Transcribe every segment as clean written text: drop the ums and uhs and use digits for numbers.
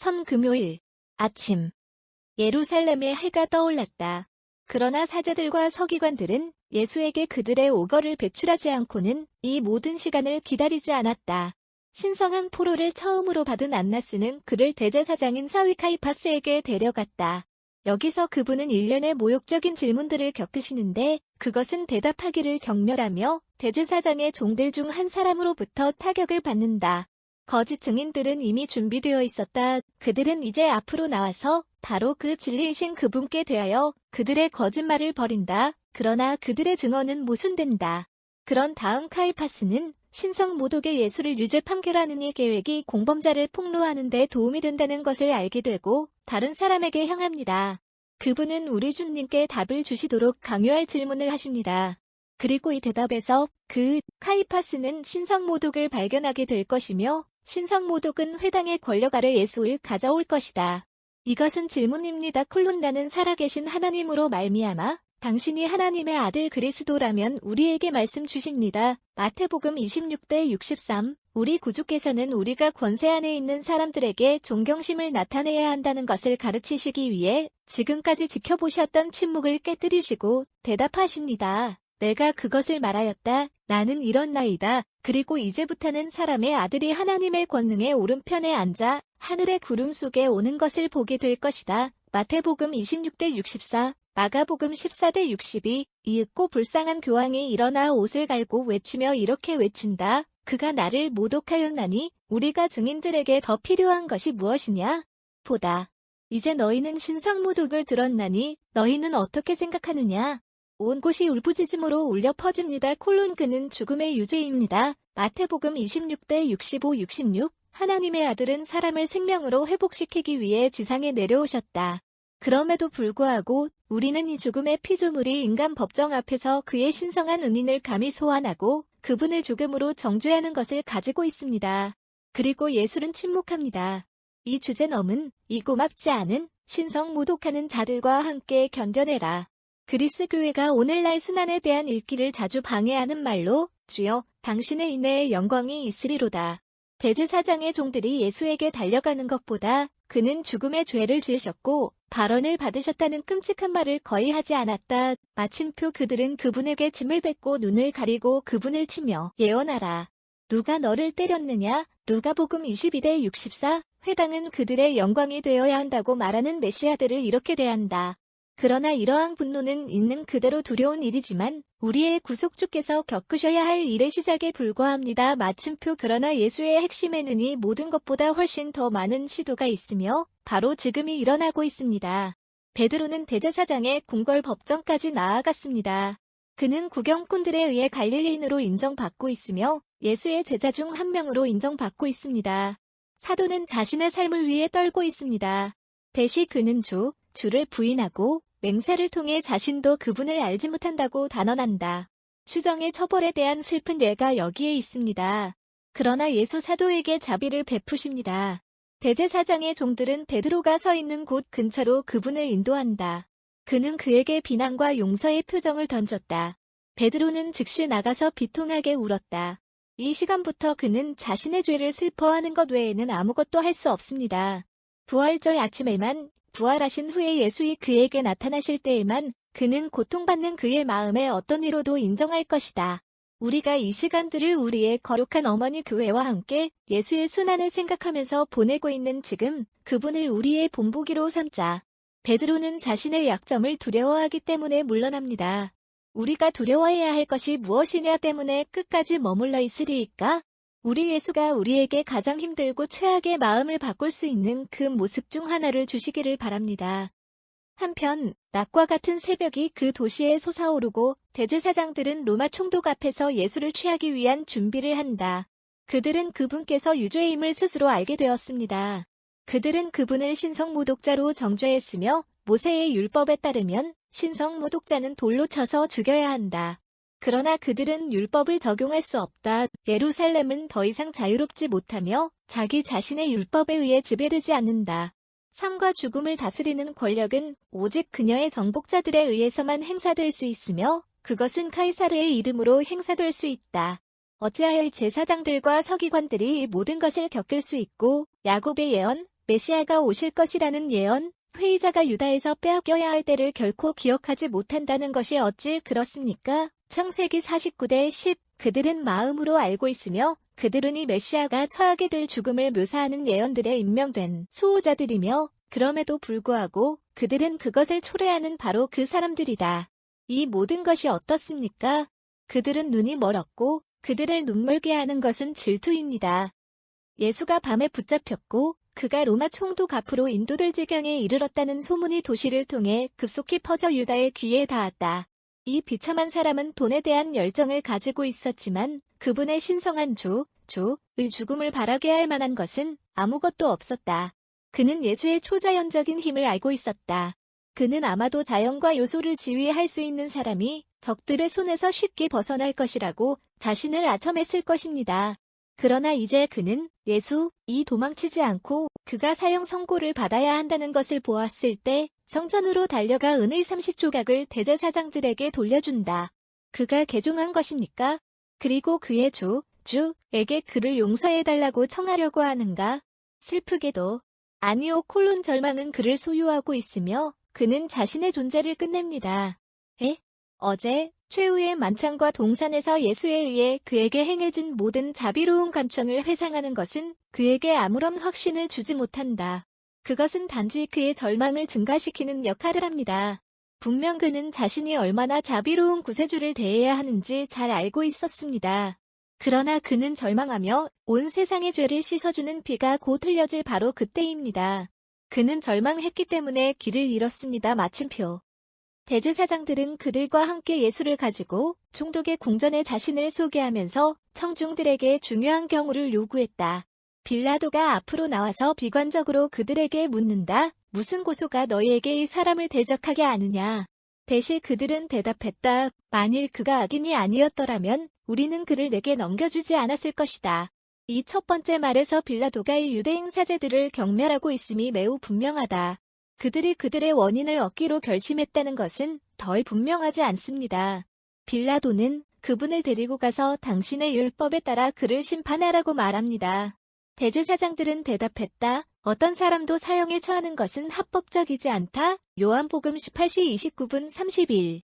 선 금요일 아침 예루살렘의 해가 떠올랐다. 그러나 사제들과 서기관들은 예수에게 그들의 오거를 배출하지 않고는 이 모든 시간을 기다리지 않았다. 신성한 포로를 처음으로 받은 안나스는 그를 대제사장인 사위 카이파스에게 데려갔다. 여기서 그분은 일련의 모욕적인 질문들을 겪으시는데 그것은 대답하기를 경멸하며 대제사장의 종들 중 한 사람으로부터 타격을 받는다. 거짓 증인들은 이미 준비되어 있었다. 그들은 이제 앞으로 나와서 바로 그 진리이신 그분께 대하여 그들의 거짓말을 벌인다. 그러나 그들의 증언은 모순된다. 그런 다음 카이파스는 신성 모독의 예수를 유죄 판결하는 이 계획이 공범자를 폭로하는 데 도움이 된다는 것을 알게 되고 다른 사람에게 향합니다. 그분은 우리 주님께 답을 주시도록 강요할 질문을 하십니다. 그리고 이 대답에서 카이파스는 신성 모독을 발견하게 될 것이며 신성 모독은 회당의 권력 아래 예수를 가져올 것이다. 이것은 질문입니다. 나는 살아계신 하나님으로 말미암아 당신이 하나님의 아들 그리스도라면 우리에게 말씀 주십니다. 마태복음 26대 63 우리 구주께서는 우리가 권세 안에 있는 사람들에게 존경심을 나타내야 한다는 것을 가르치시기 위해 지금까지 지켜보셨던 침묵을 깨뜨리시고 대답하십니다. 내가 그것을 말하였다. 나는 일어나이다. 그리고 이제부터는 사람의 아들이 하나님의 권능의 오른편에 앉아 하늘의 구름 속에 오는 것을 보게 될 것이다. 마태복음 26대 64 마가복음 14대 62 이윽고 불쌍한 교황이 일어나 옷을 갈고 외치며 이렇게 외친다. 그가 나를 모독하였나니 우리가 증인들에게 더 필요한 것이 무엇이냐? 보다. 이제 너희는 신성 모독을 들었나니 너희는 어떻게 생각하느냐? 온 곳이 울부짖음으로 울려 퍼집니다. 그는 죽음의 유죄입니다. 마태복음 26대 65, 66 하나님의 아들은 사람을 생명으로 회복시키기 위해 지상에 내려오셨다. 그럼에도 불구하고 우리는 이 죽음의 피조물이 인간 법정 앞에서 그의 신성한 은인을 감히 소환하고 그분을 죽음으로 정죄하는 것을 가지고 있습니다. 그리고 예수는 침묵합니다. 이 주제넘은 이 고맙지 않은 신성 모독하는 자들과 함께 견뎌내라. 그리스 교회가 오늘날 순환에 대한 읽기를 자주 방해하는 말로 주여 당신의 인내의 영광이 있으리로다. 대제사장의 종들이 예수에게 달려가는 것보다 그는 죽음의 죄를 지으셨고 발언을 받으셨다는 끔찍한 말을 거의 하지 않았다. 마침표 그들은 그분에게 짐을 뱉고 눈을 가리고 그분을 치며 예언하라. 누가 너를 때렸느냐? 누가복음 22대 64 회당은 그들의 영광이 되어야 한다고 말하는 메시아들을 이렇게 대한다. 그러나 이러한 분노는 있는 그대로 두려운 일이지만 우리의 구속주께서 겪으셔야 할 일의 시작에 불과합니다. 마침표 그러나 예수의 핵심에는 이 모든 것보다 훨씬 더 많은 시도가 있으며 바로 지금이 일어나고 있습니다. 베드로는 대제사장의 궁궐 법정까지 나아갔습니다. 그는 구경꾼들에 의해 갈릴리인으로 인정받고 있으며 예수의 제자 중 한 명으로 인정받고 있습니다. 사도는 자신의 삶을 위해 떨고 있습니다. 대시 그는 주를 부인하고 맹세를 통해 자신도 그분을 알지 못한다고 단언한다. 추정의 처벌에 대한 슬픈 예가 여기에 있습니다. 그러나 예수 사도에게 자비를 베푸십니다. 대제사장의 종들은 베드로가 서 있는 곳 근처로 그분을 인도한다. 그는 그에게 비난과 용서의 표정을 던졌다. 베드로는 즉시 나가서 비통하게 울었다. 이 시간부터 그는 자신의 죄를 슬퍼하는 것 외에는 아무것도 할 수 없습니다. 부활절 아침에만 부활하신 후에 예수이 그에게 나타나실 때에만 그는 고통받는 그의 마음에 어떤 이로도 인정할 것이다. 우리가 이 시간들을 우리의 거룩한 어머니 교회와 함께 예수의 순환을 생각하면서 보내고 있는 지금 그분을 우리의 본보기로 삼자. 베드로는 자신의 약점을 두려워하기 때문에 물러납니다. 우리가 두려워해야 할 것이 무엇이냐 때문에 끝까지 머물러 있으리이까? 우리 예수가 우리에게 가장 힘들고 최악의 마음을 바꿀 수 있는 그 모습 중 하나를 주시기를 바랍니다. 한편 낮과 같은 새벽이 그 도시에 솟아오르고 대제사장들은 로마 총독 앞에서 예수를 취하기 위한 준비를 한다. 그들은 그분께서 유죄임을 스스로 알게 되었습니다. 그들은 그분을 신성모독자로 정죄했으며 모세의 율법에 따르면 신성모독자는 돌로 쳐서 죽여야 한다. 그러나 그들은 율법을 적용할 수 없다. 예루살렘은 더 이상 자유롭지 못하며 자기 자신의 율법에 의해 지배되지 않는다. 삶과 죽음을 다스리는 권력은 오직 그녀의 정복자들에 의해서만 행사될 수 있으며 그것은 카이사르의 이름으로 행사될 수 있다. 어찌하여 제사장들과 서기관들이 이 모든 것을 겪을 수 있고 야곱의 예언, 메시아가 오실 것이라는 예언, 회의자가 유다에서 빼앗겨야 할 때를 결코 기억하지 못한다는 것이 어찌 그렇습니까? 창세기 49대 10. 그들은 마음으로 알고 있으며 그들은 이 메시아가 처하게 될 죽음을 묘사하는 예언들에 임명된 수호자들이며 그럼에도 불구하고 그들은 그것을 초래하는 바로 그 사람들이다. 이 모든 것이 어떻습니까? 그들은 눈이 멀었고 그들을 눈멀게 하는 것은 질투입니다. 예수가 밤에 붙잡혔고 그가 로마 총독 앞으로 인도될 지경에 이르렀다는 소문이 도시를 통해 급속히 퍼져 유다의 귀에 닿았다. 이 비참한 사람은 돈에 대한 열정을 가지고 있었지만 그분의 신성한 주의 죽음을 바라게 할 만한 것은 아무것도 없었다. 그는 예수의 초자연적인 힘을 알고 있었다. 그는 아마도 자연과 요소를 지휘할 수 있는 사람이 적들의 손에서 쉽게 벗어날 것이라고 자신을 아첨했을 것입니다. 그러나 이제 그는 이 도망치지 않고 그가 사형 선고를 받아야 한다는 것을 보았을 때 성전으로 달려가 은의 30조각을 대제사장들에게 돌려준다. 그가 개종한 것입니까? 그리고 그의 주에게 그를 용서해달라고 청하려고 하는가? 슬프게도 아니오. 절망은 그를 소유하고 있으며 그는 자신의 존재를 끝냅니다. 어제 최후의 만찬과 동산에서 예수에 의해 그에게 행해진 모든 자비로운 간청을 회상하는 것은 그에게 아무런 확신을 주지 못한다. 그것은 단지 그의 절망을 증가시키는 역할을 합니다. 분명 그는 자신이 얼마나 자비로운 구세주를 대해야 하는지 잘 알고 있었습니다. 그러나 그는 절망하며 온 세상의 죄를 씻어주는 피가 곧 흘려질 바로 그때입니다. 그는 절망했기 때문에 길을 잃었습니다. 마침표. 대제사장들은 그들과 함께 예수를 가지고 총독의 궁전에 자신을 소개하면서 청중들에게 중요한 경우를 요구했다. 빌라도가 앞으로 나와서 비관적으로 그들에게 묻는다. 무슨 고소가 너희에게 이 사람을 대적하게 하느냐? 대신 그들은 대답했다. 만일 그가 악인이 아니었더라면 우리는 그를 내게 넘겨주지 않았을 것이다. 이 첫 번째 말에서 빌라도가 이 유대인 사제들을 경멸하고 있음이 매우 분명하다. 그들이 그들의 원인을 얻기로 결심했다는 것은 덜 분명하지 않습니다. 빌라도는 그분을 데리고 가서 당신의 율법에 따라 그를 심판하라고 말합니다. 대제사장들은 대답했다. 어떤 사람도 사형에 처하는 것은 합법적이지 않다. 요한복음 18시 29분 31.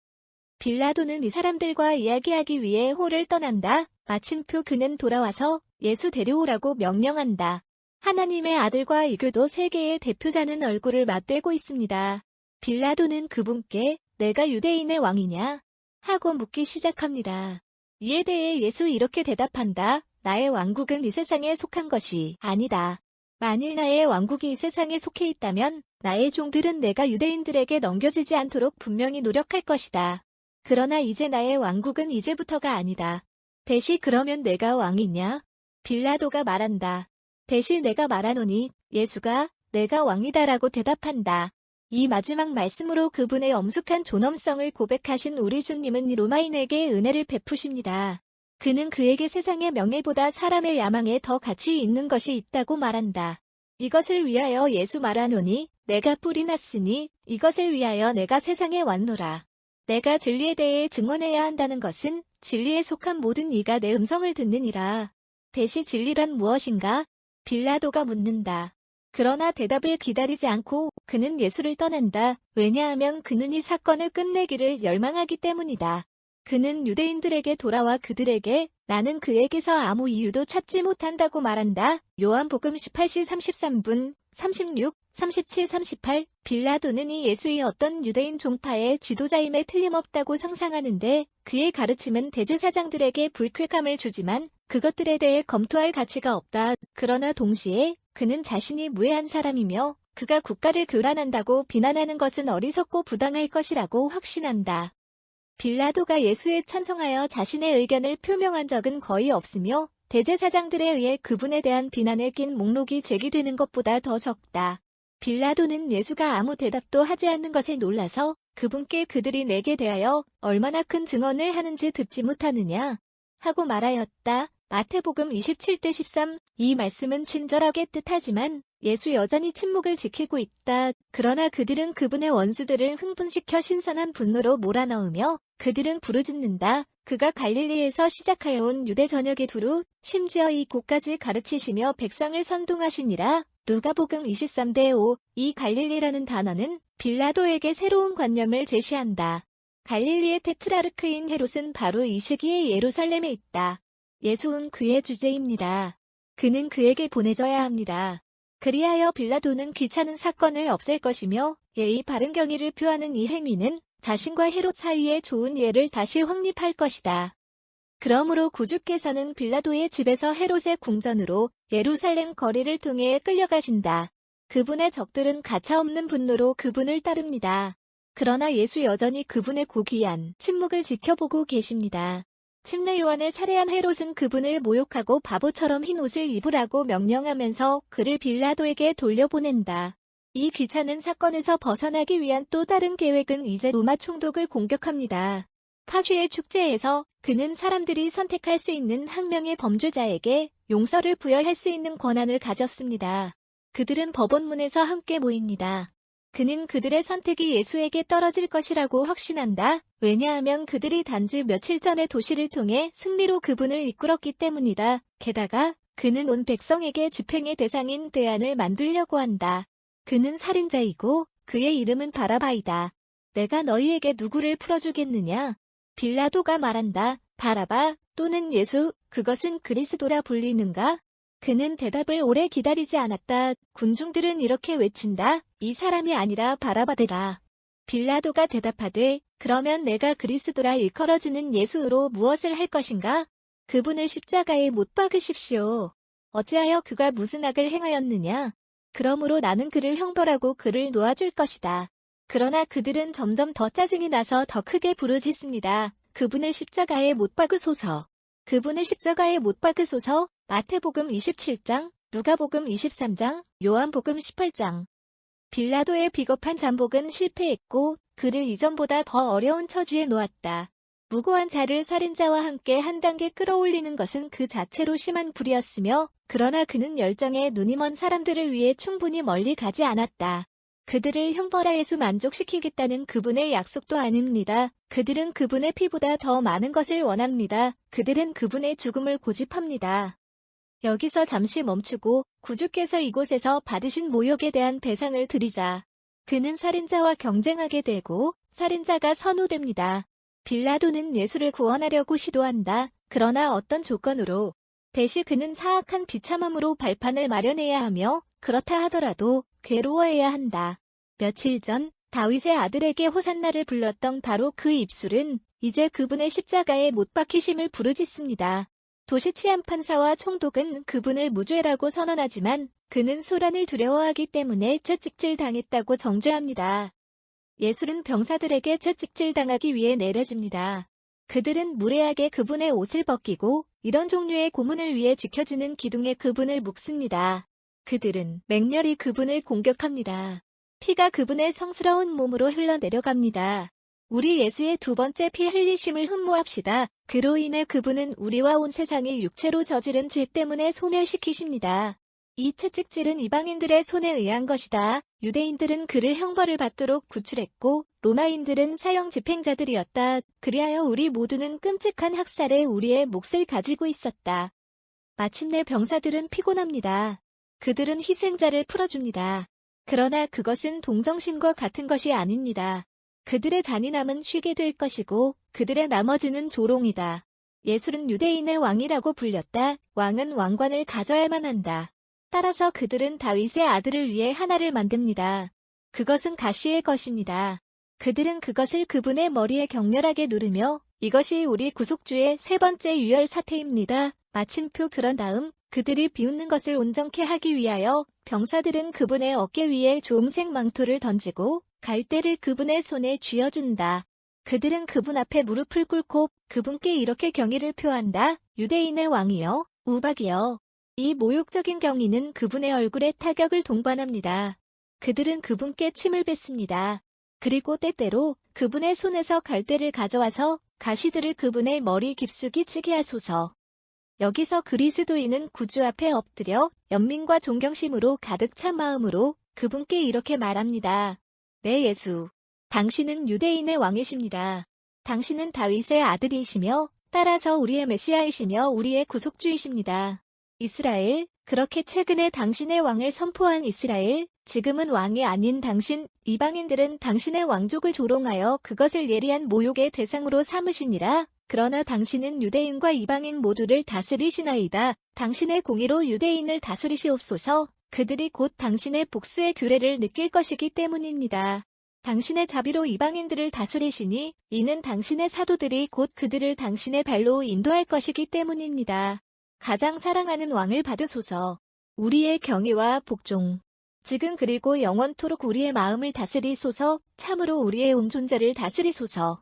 빌라도는 이 사람들과 이야기하기 위해 홀을 떠난다. 마침표 그는 돌아와서 예수 데려오라고 명령한다. 하나님의 아들과 이교도 세계의 대표자는 얼굴을 맞대고 있습니다. 빌라도는 그분께 내가 유대인의 왕이냐? 하고 묻기 시작합니다. 이에 대해 예수 이렇게 대답한다. 나의 왕국은 이 세상에 속한 것이 아니다. 만일 나의 왕국이 이 세상에 속해 있다면 나의 종들은 내가 유대인들에게 넘겨지지 않도록 분명히 노력할 것이다. 그러나 이제 나의 왕국은 이제부터가 아니다. 대신 그러면 내가 왕이냐? 빌라도가 말한다. 대신 내가 말하노니 예수가 내가 왕이다라고 대답한다. 이 마지막 말씀으로 그분의 엄숙한 존엄성을 고백하신 우리 주님은 로마인에게 은혜를 베푸십니다. 그는 그에게 세상의 명예보다 사람의 야망에 더 가치 있는 것이 있다고 말한다. 이것을 위하여 예수 말하노니 내가 뿔이 났으니 이것을 위하여 내가 세상에 왔노라. 내가 진리에 대해 증언해야 한다는 것은 진리에 속한 모든 이가 내 음성을 듣느니라. 대시 진리란 무엇인가? 빌라도가 묻는다. 그러나 대답을 기다리지 않고 그는 예수를 떠난다. 왜냐하면 그는 이 사건을 끝내기를 열망하기 때문이다. 그는 유대인들에게 돌아와 그들에게 나는 그에게서 아무 이유도 찾지 못한다고 말한다. 요한복음 18시 33분, 36, 37, 38. 빌라도는 이 예수의 어떤 유대인 종파의 지도자임에 틀림없다고 상상하는데 그의 가르침은 대제사장들에게 불쾌감을 주지만 그것들에 대해 검토할 가치가 없다. 그러나 동시에 그는 자신이 무해한 사람이며 그가 국가를 교란한다고 비난하는 것은 어리석고 부당할 것이라고 확신한다. 빌라도가 예수에 찬성하여 자신의 의견을 표명한 적은 거의 없으며 대제사장들에 의해 그분에 대한 비난에 낀 목록이 제기되는 것보다 더 적다. 빌라도는 예수가 아무 대답도 하지 않는 것에 놀라서 그분께 그들이 내게 대하여 얼마나 큰 증언을 하는지 듣지 못하느냐 하고 말하였다. 마태복음 27대 13. 이 말씀은 친절하게 뜻하지만 예수 여전히 침묵을 지키고 있다. 그러나 그들은 그분의 원수들을 흥분시켜 신선한 분노로 몰아넣으며 그들은 부르짖는다. 그가 갈릴리에서 시작하여 온 유대 전역에 두루 심지어 이곳까지 가르치시며 백성을 선동하시니라. 누가복음 23대5. 이 갈릴리라는 단어는 빌라도에게 새로운 관념을 제시한다. 갈릴리의 테트라르크인 헤롯은 바로 이 시기에 예루살렘에 있다. 예수는 그의 주제입니다. 그는 그에게 보내져야 합니다. 그리하여 빌라도는 귀찮은 사건을 없앨 것이며 예의 바른 경의를 표하는 이 행위는 자신과 헤롯 사이의 좋은 예를 다시 확립할 것이다. 그러므로 구주께서는 빌라도의 집에서 헤롯의 궁전으로 예루살렘 거리를 통해 끌려가신다. 그분의 적들은 가차없는 분노로 그분을 따릅니다. 그러나 예수 여전히 그분의 고귀한 침묵을 지켜보고 계십니다. 침례 요한을 살해한 헤롯은 그분을 모욕하고 바보처럼 흰 옷을 입으라고 명령하면서 그를 빌라도에게 돌려보낸다. 이 귀찮은 사건에서 벗어나기 위한 또 다른 계획은 이제 로마 총독을 공격합니다. 파수의 축제에서 그는 사람들이 선택할 수 있는 한 명의 범죄자에게 용서를 부여할 수 있는 권한을 가졌습니다. 그들은 법원문에서 함께 모입니다. 그는 그들의 선택이 예수에게 떨어질 것이라고 확신한다. 왜냐하면 그들이 단지 며칠 전에 도시를 통해 승리로 그분을 이끌었기 때문이다. 게다가 그는 온 백성에게 집행의 대상인 대안을 만들려고 한다. 그는 살인자이고 그의 이름은 바라바이다. 내가 너희에게 누구를 풀어주겠느냐? 빌라도가 말한다. 바라바 또는 예수, 그것은 그리스도라 불리는가? 그는 대답을 오래 기다리지 않았다. 군중들은 이렇게 외친다. 이 사람이 아니라 바라바되라. 빌라도가 대답하되 그러면 내가 그리스도라 일컬어지는 예수로 무엇을 할 것인가? 그분을 십자가에 못 박으십시오. 어찌하여 그가 무슨 악을 행하였느냐? 그러므로 나는 그를 형벌하고 그를 놓아줄 것이다. 그러나 그들은 점점 더 짜증이 나서 더 크게 부르짖습니다. 그분을 십자가에 못 박으소서. 그분을 십자가에 못 박으소서. 마태복음 27장, 누가복음 23장, 요한복음 18장. 빌라도의 비겁한 잠복은 실패했고 그를 이전보다 더 어려운 처지에 놓았다. 무고한 자를 살인자와 함께 한 단계 끌어올리는 것은 그 자체로 심한 불이었으며 그러나 그는 열정에 눈이 먼 사람들을 위해 충분히 멀리 가지 않았다. 그들을 형벌하에서 만족시키겠다는 그분의 약속도 아닙니다. 그들은 그분의 피보다 더 많은 것을 원합니다. 그들은 그분의 죽음을 고집합니다. 여기서 잠시 멈추고 구주께서 이곳에서 받으신 모욕에 대한 배상을 드리자. 그는 살인자와 경쟁하게 되고 살인자가 선호됩니다. 빌라도는 예수를 구원하려고 시도한다. 그러나 어떤 조건으로? 대신 그는 사악한 비참함으로 발판을 마련해야 하며 그렇다 하더라도 괴로워해야 한다. 며칠 전 다윗의 아들에게 호산나를 불렀던 바로 그 입술은 이제 그분의 십자가에 못 박히심을 부르짖습니다. 도시 치안판사와 총독은 그분을 무죄라고 선언하지만 그는 소란을 두려워하기 때문에 채찍질 당했다고 정죄합니다. 예술은 병사들에게 채찍질 당하기 위해 내려집니다. 그들은 무례하게 그분의 옷을 벗기고 이런 종류의 고문을 위해 지켜지는 기둥에 그분을 묶습니다. 그들은 맹렬히 그분을 공격합니다. 피가 그분의 성스러운 몸으로 흘러내려갑니다. 우리 예수의 두 번째 피 흘리심을 흠모합시다. 그로 인해 그분은 우리와 온 세상이 육체로 저지른 죄 때문에 소멸시키십니다. 이 채찍질은 이방인들의 손에 의한 것이다. 유대인들은 그를 형벌을 받도록 구출했고 로마인들은 사형 집행자들이었다. 그리하여 우리 모두는 끔찍한 학살에 우리의 몫을 가지고 있었다. 마침내 병사들은 피곤합니다. 그들은 희생자를 풀어줍니다. 그러나 그것은 동정심과 같은 것이 아닙니다. 그들의 잔인함은 쉬게 될 것이고 그들의 나머지는 조롱이다. 예술은 유대인의 왕이라고 불렸다. 왕은 왕관을 가져야만 한다. 따라서 그들은 다윗의 아들을 위해 하나를 만듭니다. 그것은 가시의 것입니다. 그들은 그것을 그분의 머리에 격렬하게 누르며 이것이 우리 구속주의 세 번째 유혈 사태입니다. 마침표. 그런 다음 그들이 비웃는 것을 온전케 하기 위하여 병사들은 그분의 어깨 위에 주홍색 망토를 던지고 갈대를 그분의 손에 쥐어준다. 그들은 그분 앞에 무릎을 꿇고 그분께 이렇게 경의를 표한다. 유대인의 왕이여, 우박이여. 이 모욕적인 경의는 그분의 얼굴에 타격을 동반합니다. 그들은 그분께 침을 뱉습니다. 그리고 때때로 그분의 손에서 갈대를 가져와서 가시들을 그분의 머리 깊숙이 치게 하소서. 여기서 그리스도인은 구주 앞에 엎드려 연민과 존경심으로 가득 찬 마음으로 그분께 이렇게 말합니다. 네, 예수. 당신은 유대인의 왕이십니다. 당신은 다윗의 아들이시며 따라서 우리의 메시아이시며 우리의 구속주이십니다. 이스라엘, 그렇게 최근에 당신의 왕을 선포한 이스라엘, 지금은 왕이 아닌 당신, 이방인들은 당신의 왕족을 조롱하여 그것을 예리한 모욕의 대상으로 삼으시니라. 그러나 당신은 유대인과 이방인 모두를 다스리시나이다. 당신의 공의로 유대인을 다스리시옵소서. 그들이 곧 당신의 복수의 규례를 느낄 것이기 때문입니다. 당신의 자비로 이방인들을 다스리시니 이는 당신의 사도들이 곧 그들을 당신의 발로 인도할 것이기 때문입니다. 가장 사랑하는 왕을 받으소서. 우리의 경외와 복종. 지금 그리고 영원토록 우리의 마음을 다스리소서. 참으로 우리의 온 존재를 다스리소서.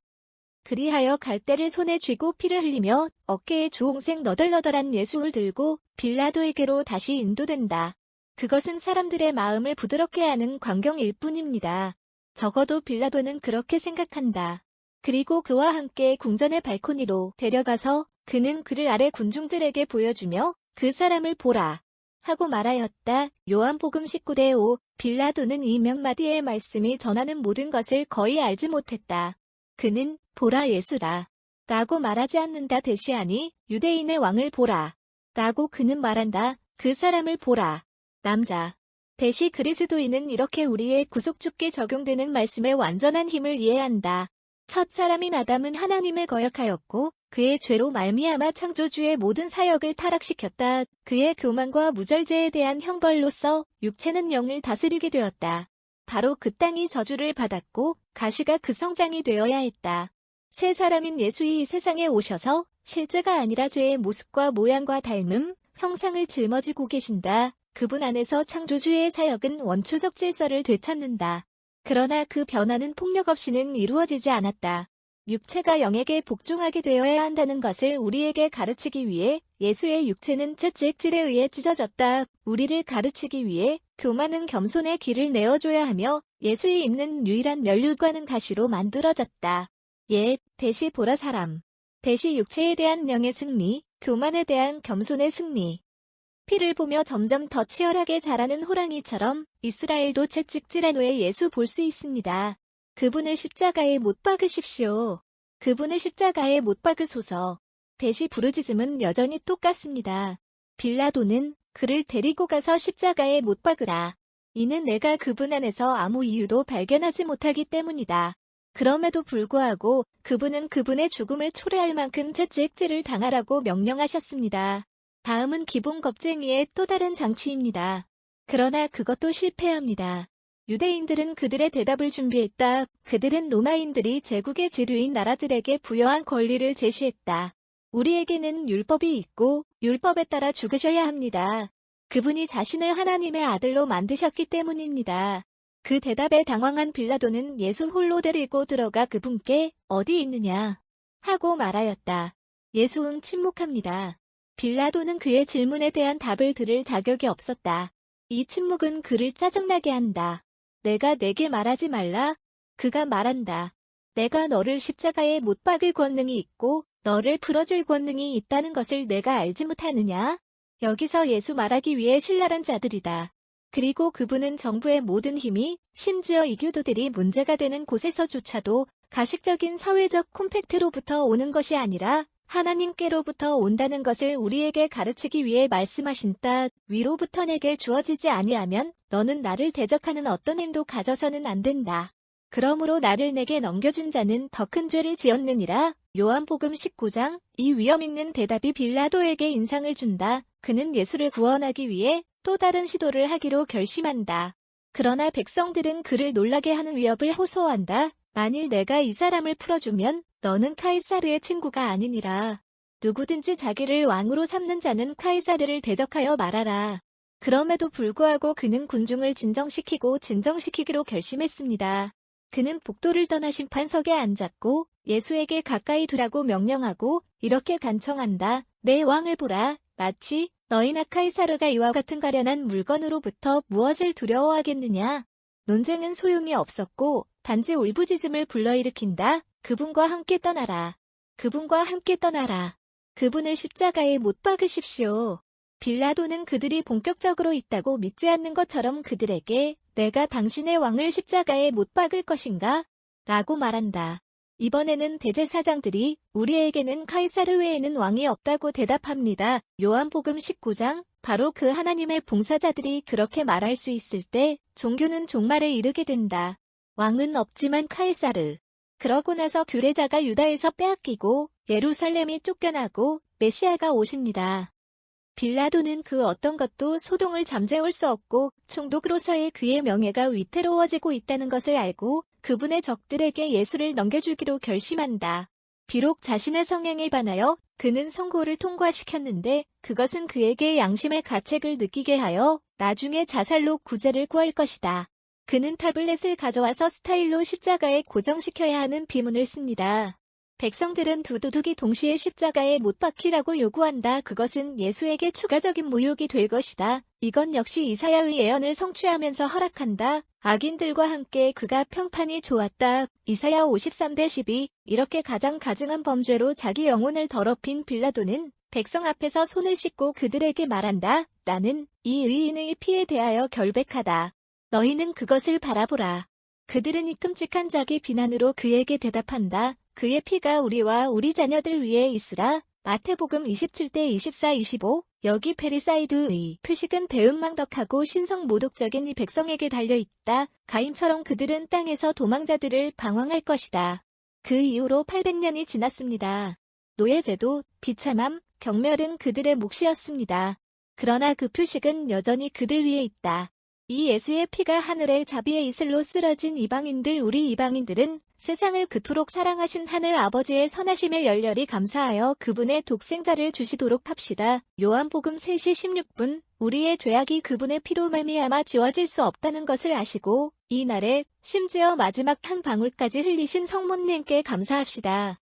그리하여 갈대를 손에 쥐고 피를 흘리며 어깨에 주홍색 너덜너덜한 예수를 들고 빌라도에게로 다시 인도된다. 그것은 사람들의 마음을 부드럽게 하는 광경일 뿐입니다. 적어도 빌라도는 그렇게 생각한다. 그리고 그와 함께 궁전의 발코니로 데려가서 그는 그를 아래 군중들에게 보여주며 그 사람을 보라 하고 말하였다. 요한복음 19대 5. 빌라도는 이 몇 마디의 말씀이 전하는 모든 것을 거의 알지 못했다. 그는 보라 예수라 라고 말하지 않는다. 대시하니 유대인의 왕을 보라 라고 그는 말한다. 그 사람을 보라. 남자. 대시 그리스도인은 이렇게 우리의 구속주께 적용되는 말씀의 완전한 힘을 이해한다. 첫 사람인 아담은 하나님을 거역하였고 그의 죄로 말미암아 창조주의 모든 사역을 타락시켰다. 그의 교만과 무절제에 대한 형벌로서 육체는 영을 다스리게 되었다. 바로 그 땅이 저주를 받았고 가시가 그 성장이 되어야 했다. 새 사람인 예수이 이 세상에 오셔서 실제가 아니라 죄의 모습과 모양과 닮음, 형상을 짊어지고 계신다. 그분 안에서 창조주의 사역은 원초적 질서를 되찾는다. 그러나 그 변화는 폭력 없이는 이루어지지 않았다. 육체가 영에게 복종하게 되어야 한다는 것을 우리에게 가르치기 위해 예수의 육체는 채찍질에 의해 찢어졌다. 우리를 가르치기 위해 교만은 겸손의 길을 내어줘야 하며 예수의 입는 유일한 면류관은 가시로 만들어졌다. 대시 보라 사람. 대시 육체에 대한 영의 승리, 교만에 대한 겸손의 승리. 피를 보며 점점 더 치열하게 자라는 호랑이처럼 이스라엘도 채찍질한 후에 예수 볼 수 있습니다. 그분을 십자가에 못 박으십시오. 그분을 십자가에 못 박으소서. 대시 부르짖음은 여전히 똑같습니다. 빌라도는 그를 데리고 가서 십자가에 못 박으라. 이는 내가 그분 안에서 아무 이유도 발견하지 못하기 때문이다. 그럼에도 불구하고 그분은 그분의 죽음을 초래할 만큼 채찍질을 당하라고 명령하셨습니다. 다음은 기본 겁쟁이의 또 다른 장치입니다. 그러나 그것도 실패합니다. 유대인들은 그들의 대답을 준비했다. 그들은 로마인들이 제국의 지류인 나라들에게 부여한 권리를 제시했다. 우리에게는 율법이 있고 율법에 따라 죽으셔야 합니다. 그분이 자신을 하나님의 아들로 만드셨기 때문입니다. 그 대답에 당황한 빌라도는 예수 홀로 데리고 들어가 그분께 어디 있느냐 하고 말하였다. 예수는 침묵합니다. 빌라도는 그의 질문에 대한 답을 들을 자격이 없었다. 이 침묵은 그를 짜증나게 한다. 내가 내게 말하지 말라. 그가 말한다. 내가 너를 십자가에 못 박을 권능이 있고 너를 풀어줄 권능이 있다는 것을 내가 알지 못하느냐? 여기서 예수 말하기 위해 신랄한 자들이다. 그리고 그분은 정부의 모든 힘이 심지어 이교도들이 문제가 되는 곳에서조차도 가식적인 사회적 콤팩트로부터 오는 것이 아니라 하나님께로부터 온다는 것을 우리에게 가르치기 위해 말씀하신다. 위로부터 내게 주어지지 아니하면 너는 나를 대적하는 어떤 힘도 가져서는 안 된다. 그러므로 나를 내게 넘겨준 자는 더 큰 죄를 지었느니라. 요한복음 19장. 이 위험 있는 대답이 빌라도에게 인상을 준다. 그는 예수를 구원하기 위해 또 다른 시도를 하기로 결심한다. 그러나 백성들은 그를 놀라게 하는 위협을 호소한다. 만일 내가 이 사람을 풀어주면 너는 카이사르의 친구가 아니니라. 누구든지 자기를 왕으로 삼는 자는 카이사르를 대적하여 말하라. 그럼에도 불구하고 그는 군중을 진정시키기로 결심했습니다. 그는 복도를 떠나 심판석에 앉았고 예수에게 가까이 두라고 명령하고 이렇게 간청한다. 내 왕을 보라. 마치 너희나 카이사르가 이와 같은 가련한 물건으로부터 무엇을 두려워하겠느냐. 논쟁은 소용이 없었고 단지 울부짖음을 불러일으킨다. 그분과 함께 떠나라. 그분과 함께 떠나라. 그분을 십자가에 못 박으십시오. 빌라도는 그들이 본격적으로 있다고 믿지 않는 것처럼 그들에게 내가 당신의 왕을 십자가에 못 박을 것인가? 라고 말한다. 이번에는 대제사장들이 우리에게는 카이사르 외에는 왕이 없다고 대답합니다. 요한복음 19장. 바로 그 하나님의 봉사자들이 그렇게 말할 수 있을 때 종교는 종말에 이르게 된다. 왕은 없지만 카이사르. 그러고 나서 규례자가 유다에서 빼앗기고 예루살렘이 쫓겨나고 메시아가 오십니다. 빌라도는 그 어떤 것도 소동을 잠재울 수 없고 총독으로서의 그의 명예가 위태로워지고 있다는 것을 알고 그분의 적들에게 예수를 넘겨주기로 결심한다. 비록 자신의 성향에 반하여 그는 선고를 통과시켰는데 그것은 그에게 양심의 가책을 느끼게 하여 나중에 자살로 구제를 구할 것이다. 그는 타블렛을 가져와서 스타일로 십자가에 고정시켜야 하는 비문을 씁니다. 백성들은 두두둑이 동시에 십자가에 못 박히라고 요구한다. 그것은 예수에게 추가적인 모욕이 될 것이다. 이건 역시 이사야의 예언을 성취하면서 허락한다. 악인들과 함께 그가 평판이 좋았다. 이사야 53-12. 이렇게 가장 가증한 범죄로 자기 영혼을 더럽힌 빌라도는 백성 앞에서 손을 씻고 그들에게 말한다. 나는 이 의인의 피에 대하여 결백하다. 너희는 그것을 바라보라. 그들은 이 끔찍한 자기 비난으로 그에게 대답한다. 그의 피가 우리와 우리 자녀들 위에 있으라. 마태복음 27-24-25. 여기 페리사이드의 표식은 배은망덕하고 신성모독적인 이 백성에게 달려있다. 가인처럼 그들은 땅에서 도망자들을 방황할 것이다. 그 이후로 800년이 지났습니다. 노예제도, 비참함, 경멸은 그들의 몫이었습니다. 그러나 그 표식은 여전히 그들 위에 있다. 이 예수의 피가 하늘의 자비의 이슬로 쓰러진 이방인들, 우리 이방인들은 세상을 그토록 사랑하신 하늘 아버지의 선하심에 열렬히 감사하여 그분의 독생자를 주시도록 합시다. 요한복음 3시 16분. 우리의 죄악이 그분의 피로 말미암아 지워질 수 없다는 것을 아시고 이 날에 심지어 마지막 한 방울까지 흘리신 성모님께 감사합시다.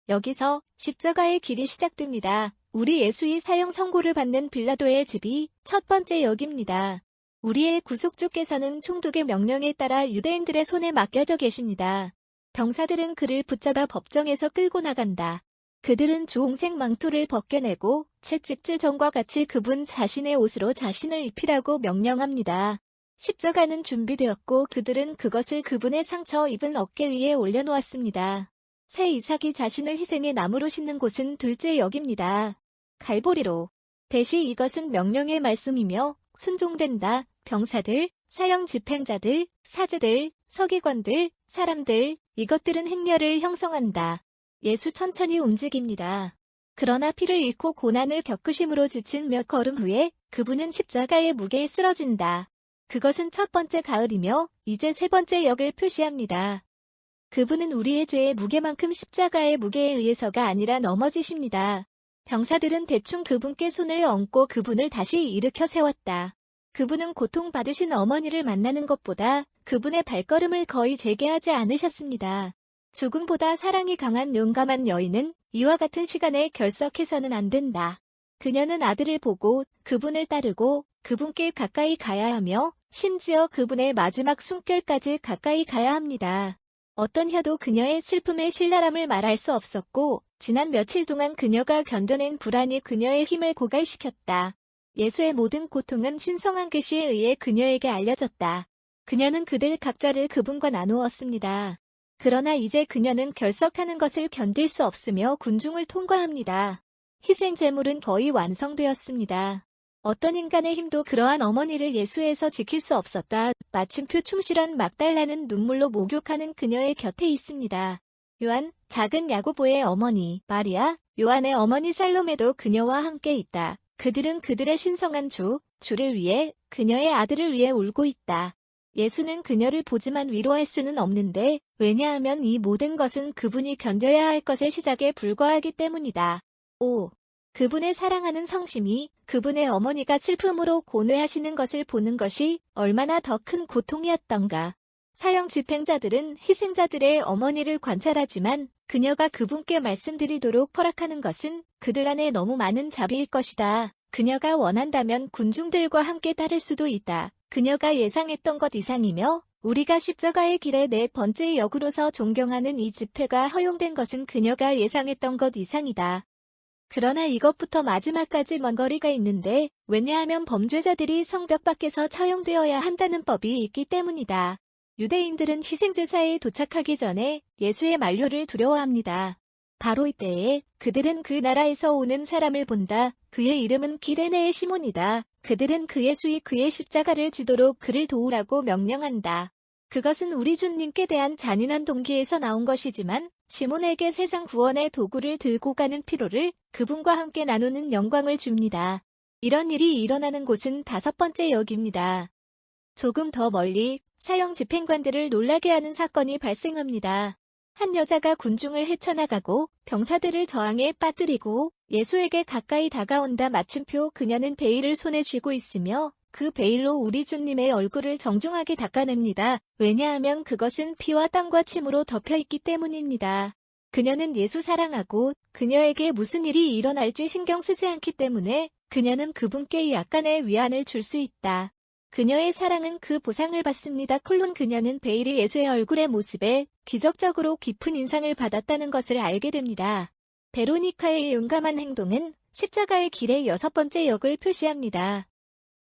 여기서 십자가의 길이 시작됩니다. 우리 예수의 사형 선고를 받는 빌라도의 집이 첫 번째 역입니다. 우리의 구속주께서는 총독의 명령에 따라 유대인들의 손에 맡겨져 계십니다. 병사들은 그를 붙잡아 법정에서 끌고 나간다. 그들은 주홍색 망토를 벗겨내고 채찍질 전과 같이 그분 자신의 옷으로 자신을 입히라고 명령합니다. 십자가는 준비되었고 그들은 그것을 그분의 상처 입은 어깨 위에 올려놓았습니다. 새 이삭이 자신을 희생의 나무로 싣는 곳은 둘째 역입니다. 갈보리로. 대시 이것은 명령의 말씀이며 순종된다. 병사들, 사형 집행자들, 사제들, 서기관들, 사람들, 이것들은 행렬을 형성한다. 예수 천천히 움직입니다. 그러나 피를 잃고 고난을 겪으심으로 지친 몇 걸음 후에 그분은 십자가의 무게에 쓰러진다. 그것은 첫 번째 가을이며 이제 세 번째 역을 표시합니다. 그분은 우리의 죄의 무게만큼 십자가의 무게에 의해서가 아니라 넘어지십니다. 병사들은 대충 그분께 손을 얹고 그분을 다시 일으켜 세웠다. 그분은 고통받으신 어머니를 만나는 것보다 그분의 발걸음을 거의 재개하지 않으셨습니다. 죽음보다 사랑이 강한 용감한 여인은 이와 같은 시간에 결석해서는 안 된다. 그녀는 아들을 보고 그분을 따르고 그분께 가까이 가야 하며 심지어 그분의 마지막 숨결까지 가까이 가야 합니다. 어떤 혀도 그녀의 슬픔의 신랄함을 말할 수 없었고 지난 며칠 동안 그녀가 견뎌낸 불안이 그녀의 힘을 고갈시켰다. 예수의 모든 고통은 신성한 계시에 의해 그녀에게 알려졌다. 그녀는 그들 각자를 그분과 나누었습니다. 그러나 이제 그녀는 결석하는 것을 견딜 수 없으며 군중을 통과합니다. 희생 제물은 거의 완성되었습니다. 어떤 인간의 힘도 그러한 어머니를 예수에서 지킬 수 없었다. 마침표 충실한 막달라는 눈물로 목욕하는 그녀의 곁에 있습니다. 요한, 작은 야고보의 어머니 마리아, 요한의 어머니 살로메도 그녀와 함께 있다. 그들은 그들의 신성한 주를 위해 그녀의 아들을 위해 울고 있다. 예수는 그녀를 보지만 위로할 수는 없는데 왜냐하면 이 모든 것은 그분이 견뎌야 할 것의 시작에 불과하기 때문이다. 5. 그분의 사랑하는 성심이 그분의 어머니가 슬픔으로 고뇌하시는 것을 보는 것이 얼마나 더 큰 고통이었던가. 사형 집행자들은 희생자들의 어머니를 관찰하지만 그녀가 그분께 말씀드리도록 허락하는 것은 그들 안에 너무 많은 자비일 것이다. 그녀가 원한다면 군중들과 함께 따를 수도 있다. 그녀가 예상했던 것 이상이며 우리가 십자가의 길에 네 번째 역으로서 존경하는 이 집회가 허용된 것은 그녀가 예상했던 것 이상이다. 그러나 이것부터 마지막까지 먼 거리가 있는데 왜냐하면 범죄자들이 성벽 밖에서 처형되어야 한다는 법이 있기 때문이다. 유대인들은 희생제사에 도착하기 전에 예수의 만료를 두려워합니다. 바로 이때에 그들은 그 나라에서 오는 사람을 본다. 그의 이름은 기레네의 시몬이다. 그들은 그 예수이 그의 십자가를 지도록 그를 도우라고 명령한다. 그것은 우리 주님께 대한 잔인한 동기에서 나온 것이지만 시몬에게 세상 구원의 도구를 들고 가는 피로를 그분과 함께 나누는 영광을 줍니다. 이런 일이 일어나는 곳은 5번째 역입니다. 조금 더 멀리 사형 집행관들을 놀라게 하는 사건이 발생합니다. 한 여자가 군중을 헤쳐나가고 병사들을 저항에 빠뜨리고 예수에게 가까이 다가온다. 마침표 그녀는 베일을 손에 쥐고 있으며 그 베일로 우리 주님의 얼굴을 정중하게 닦아냅니다. 왜냐하면 그것은 피와 땀과 침으로 덮여있기 때문입니다. 그녀는 예수 사랑하고 그녀에게 무슨 일이 일어날지 신경 쓰지 않기 때문에 그녀는 그분께 약간의 위안을 줄 수 있다. 그녀의 사랑은 그 보상을 받습니다. 콜론 그녀는 베일이 예수의 얼굴의 모습에 기적적으로 깊은 인상을 받았다는 것을 알게 됩니다. 베로니카의 용감한 행동은 십자가의 길의 6번째 역을 표시합니다.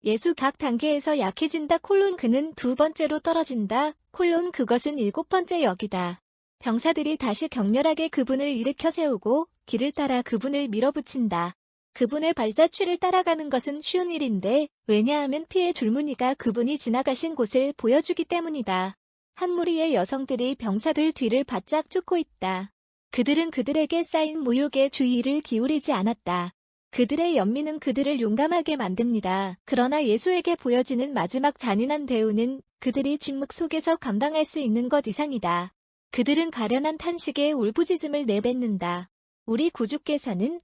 예수 각 단계에서 약해진다. 콜론 그는 2번째로 떨어진다. 콜론 그것은 7번째 역이다. 병사들이 다시 격렬하게 그분을 일으켜 세우고 길을 따라 그분을 밀어붙인다. 그분의 발자취를 따라가는 것은 쉬운 일인데 왜냐하면 피의 줄무늬가 그분이 지나가신 곳을 보여주기 때문이다. 한 무리의 여성들이 병사들 뒤를 바짝 쫓고 있다. 그들은 그들에게 쌓인 모욕에 주의를 기울이지 않았다. 그들의 연민은 그들을 용감하게 만듭니다. 그러나 예수에게 보여지는 마지막 잔인한 대우는 그들이 침묵 속에서 감당할 수 있는 것 이상이다. 그들은 가련한 탄식에 울부짖음을 내뱉는다. 우리 구주께서는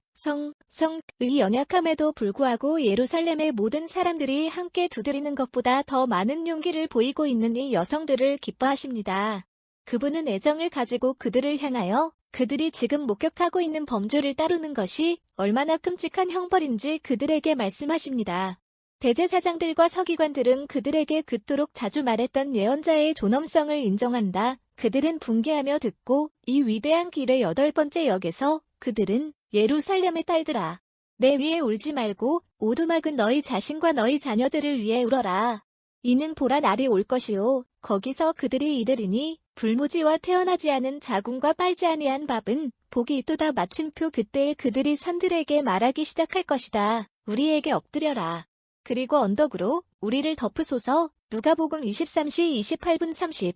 성의 연약함에도 불구하고 예루살렘의 모든 사람들이 함께 두드리는 것보다 더 많은 용기를 보이고 있는 이 여성들을 기뻐하십니다. 그분은 애정을 가지고 그들을 향하여 그들이 지금 목격하고 있는 범죄를 따르는 것이 얼마나 끔찍한 형벌인지 그들에게 말씀하십니다. 대제사장들과 서기관들은 그들에게 그토록 자주 말했던 예언자의 존엄성을 인정한다. 그들은 분개하며 듣고 이 위대한 길의 8번째 역에서 그들은 예루살렘의 딸들아, 내 위에 울지 말고 오두막은 너희 자신과 너희 자녀들을 위해 울어라. 이는 보라 날이 올 것이요. 거기서 그들이 이르리니 불무지와 태어나지 않은 자궁과 빨지 아니한 밥은 복이 있도다. 마침표 그때에 그들이 산들에게 말하기 시작할 것이다. 우리에게 엎드려라. 그리고 언덕으로 우리를 덮으소서. 누가복음 23시 28분 30.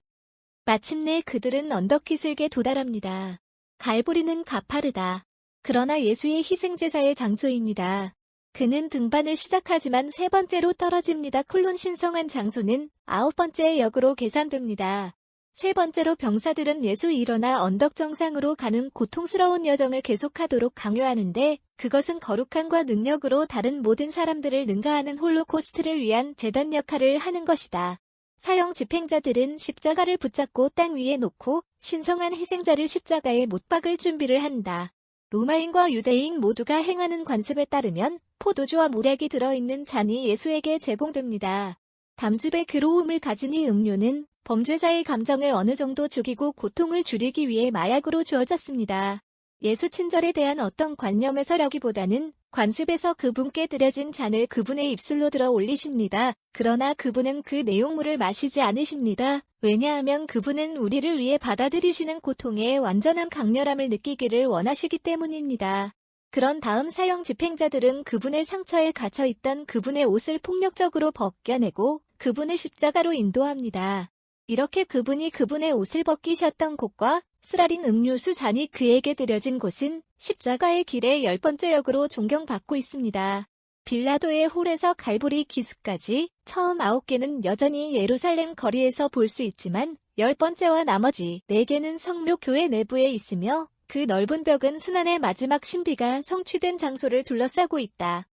마침내 그들은 언덕 기슭에 도달합니다. 갈보리는 가파르다. 그러나 예수의 희생제사의 장소입니다. 그는 등반을 시작하지만 3번째로 떨어집니다. 콜론 신성한 장소는 9번째 역으로 계산됩니다. 3번째로 병사들은 예수 일어나 언덕 정상으로 가는 고통스러운 여정을 계속하도록 강요하는데 그것은 거룩함과 능력으로 다른 모든 사람들을 능가하는 홀로코스트를 위한 제단 역할을 하는 것이다. 사형 집행자들은 십자가를 붙잡고 땅 위에 놓고 신성한 희생자를 십자가에 못 박을 준비를 한다. 로마인과 유대인 모두가 행하는 관습에 따르면 포도주와 모략이 들어있는 잔이 예수에게 제공됩니다. 담즙의 괴로움을 가진 이 음료는 범죄자의 감정을 어느 정도 죽이고 고통을 줄이기 위해 마약으로 주어졌습니다. 예수 친절에 대한 어떤 관념에서라기보다는 관습에서 그분께 드려진 잔을 그분의 입술로 들어 올리십니다. 그러나 그분은 그 내용물을 마시지 않으십니다. 왜냐하면 그분은 우리를 위해 받아들이시는 고통의 완전한 강렬함을 느끼기를 원하시기 때문입니다. 그런 다음 사형 집행자들은 그분의 상처에 갇혀있던 그분의 옷을 폭력적으로 벗겨내고 그분을 십자가로 인도합니다. 이렇게 그분이 그분의 옷을 벗기셨던 곳과 쓰라린 음료수 잔이 그에게 드려진 곳은 십자가의 길의 10번째 역으로 존경받고 있습니다. 빌라도의 홀에서 갈보리 기슭까지 처음 9개는 여전히 예루살렘 거리에서 볼 수 있지만 10번째와 나머지 4개는 성묘 교회 내부에 있으며 그 넓은 벽은 순환의 마지막 신비가 성취된 장소를 둘러싸고 있다.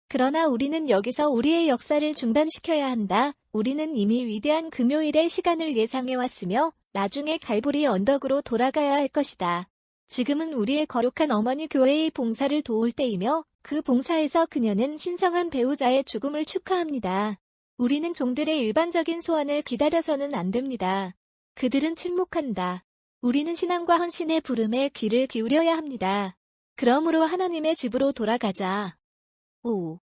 그러나 우리는 여기서 우리의 역사를 중단시켜야 한다. 우리는 이미 위대한 금요일의 시간을 예상해왔으며 나중에 갈보리 언덕으로 돌아가야 할 것이다. 지금은 우리의 거룩한 어머니 교회의 봉사를 도울 때이며 그 봉사에서 그녀는 신성한 배우자의 죽음을 축하합니다. 우리는 종들의 일반적인 소원을 기다려서는 안 됩니다. 그들은 침묵한다. 우리는 신앙과 헌신의 부름에 귀를 기울여야 합니다. 그러므로 하나님의 집으로 돌아가자. 5.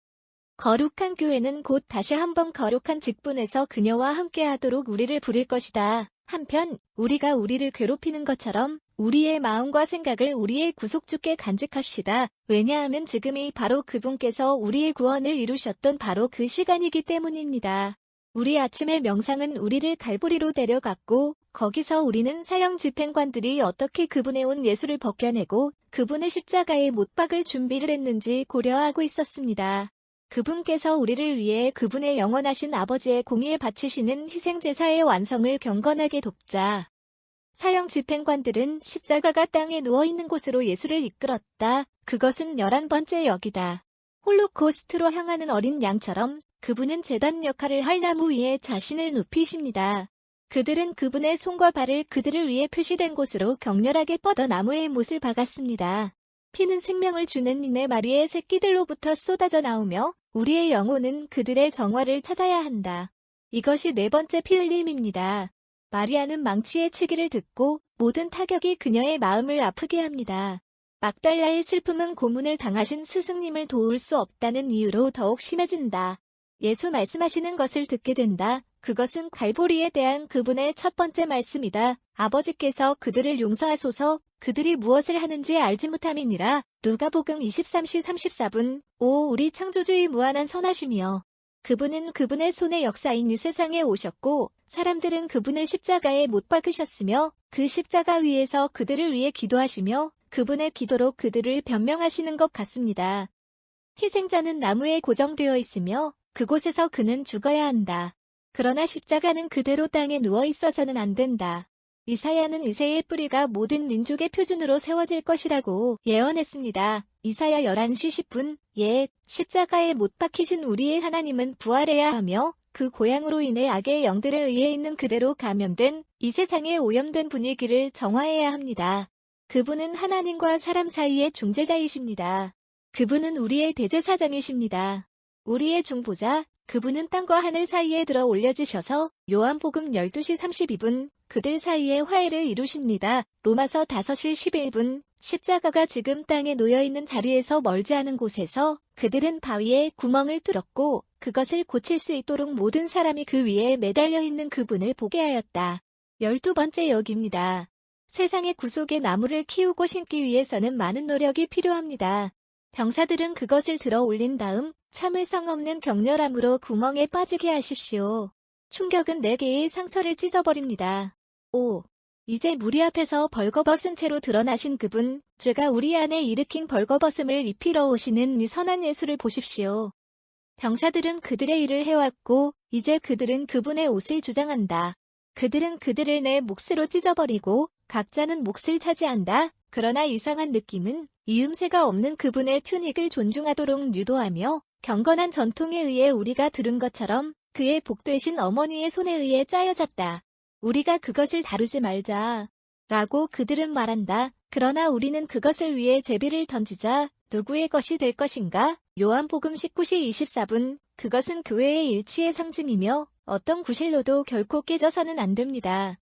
거룩한 교회는 곧 다시 한번 거룩한 직분에서 그녀와 함께하도록 우리를 부를 것이다. 한편 우리가 우리를 괴롭히는 것처럼 우리의 마음과 생각을 우리의 구속주께 간직합시다. 왜냐하면 지금이 바로 그분께서 우리의 구원을 이루셨던 바로 그 시간이기 때문입니다. 우리 아침의 명상은 우리를 갈보리로 데려갔고 거기서 우리는 사형 집행관들이 어떻게 그분의 온 예수를 벗겨내고 그분을 십자가에 못 박을 준비를 했는지 고려하고 있었습니다. 그분께서 우리를 위해 그분의 영원하신 아버지의 공의에 바치시는 희생제사의 완성을 경건하게 돕자. 사형 집행관들은 십자가가 땅에 누워있는 곳으로 예수를 이끌었다. 그것은 11번째 역이다. 홀로코스트로 향하는 어린 양처럼 그분은 제단 역할을 할 나무 위에 자신을 눕히십니다. 그들은 그분의 손과 발을 그들을 위해 표시된 곳으로 격렬하게 뻗어 나무의 못을 박았습니다. 피는 생명을 주는 이네 마리의 새끼들로부터 쏟아져 나오며 우리의 영혼은 그들의 정화를 찾아야 한다. 이것이 네 번째 피 흘림입니다. 마리아는 망치의 치기를 듣고 모든 타격이 그녀의 마음을 아프게 합니다. 막달라의 슬픔은 고문을 당하신 스승님을 도울 수 없다는 이유로 더욱 심해진다. 예수 말씀하시는 것을 듣게 된다. 그것은 갈보리에 대한 그분의 첫 번째 말씀이다. 아버지께서 그들을 용서하소서. 그들이 무엇을 하는지 알지 못함이니라. 누가복음 23시 34분. 오 우리 창조주의 무한한 선하심이여. 그분은 그분의 손의 역사인 이 세상에 오셨고 사람들은 그분을 십자가에 못 박으셨으며 그 십자가 위에서 그들을 위해 기도하시며 그분의 기도로 그들을 변명하시는 것 같습니다. 희생자는 나무에 고정되어 있으며 그곳에서 그는 죽어야 한다. 그러나 십자가는 그대로 땅에 누워 있어서는 안 된다. 이사야는 이새의 뿌리가 모든 민족의 표준으로 세워질 것이라고 예언했습니다. 이사야 11시 10분. 십자가에 못 박히신 우리의 하나님은 부활해야 하며 그 고향으로 인해 악의 영들에 의해 있는 그대로 감염된 이 세상의 오염된 분위기를 정화해야 합니다. 그분은 하나님과 사람 사이의 중재자이십니다. 그분은 우리의 대제사장이십니다. 우리의 중보자, 그분은 땅과 하늘 사이에 들어 올려지셔서 요한복음 12시 32분 그들 사이에 화해를 이루십니다. 로마서 5시 11분 십자가가 지금 땅에 놓여있는 자리에서 멀지 않은 곳에서 그들은 바위에 구멍을 뚫었고 그것을 고칠 수 있도록 모든 사람이 그 위에 매달려 있는 그분을 보게 하였다. 12번째 역입니다. 세상의 구속의 나무를 키우고 심기 위해서는 많은 노력이 필요합니다. 병사들은 그것을 들어 올린 다음 참을성 없는 격렬함으로 구멍에 빠지게 하십시오. 충격은 4개의 상처를 찢어버립니다. 이제 무리 앞에서 벌거벗은 채로 드러나신 그분, 죄가 우리 안에 일으킨 벌거벗음을 입히러 오시는 이 선한 예수를 보십시오. 병사들은 그들의 일을 해왔고 이제 그들은 그분의 옷을 주장한다. 그들은 그들을 내 몫으로 찢어버리고 각자는 몫을 차지한다. 그러나 이상한 느낌은 이음새가 없는 그분의 튜닉을 존중하도록 유도하며 경건한 전통에 의해 우리가 들은 것처럼 그의 복되신 어머니의 손에 의해 짜여졌다. 우리가 그것을 다루지 말자. 라고 그들은 말한다. 그러나 우리는 그것을 위해 제비를 던지자. 누구의 것이 될 것인가? 요한복음 19시 24분. 그것은 교회의 일치의 상징이며 어떤 구실로도 결코 깨져서는 안 됩니다.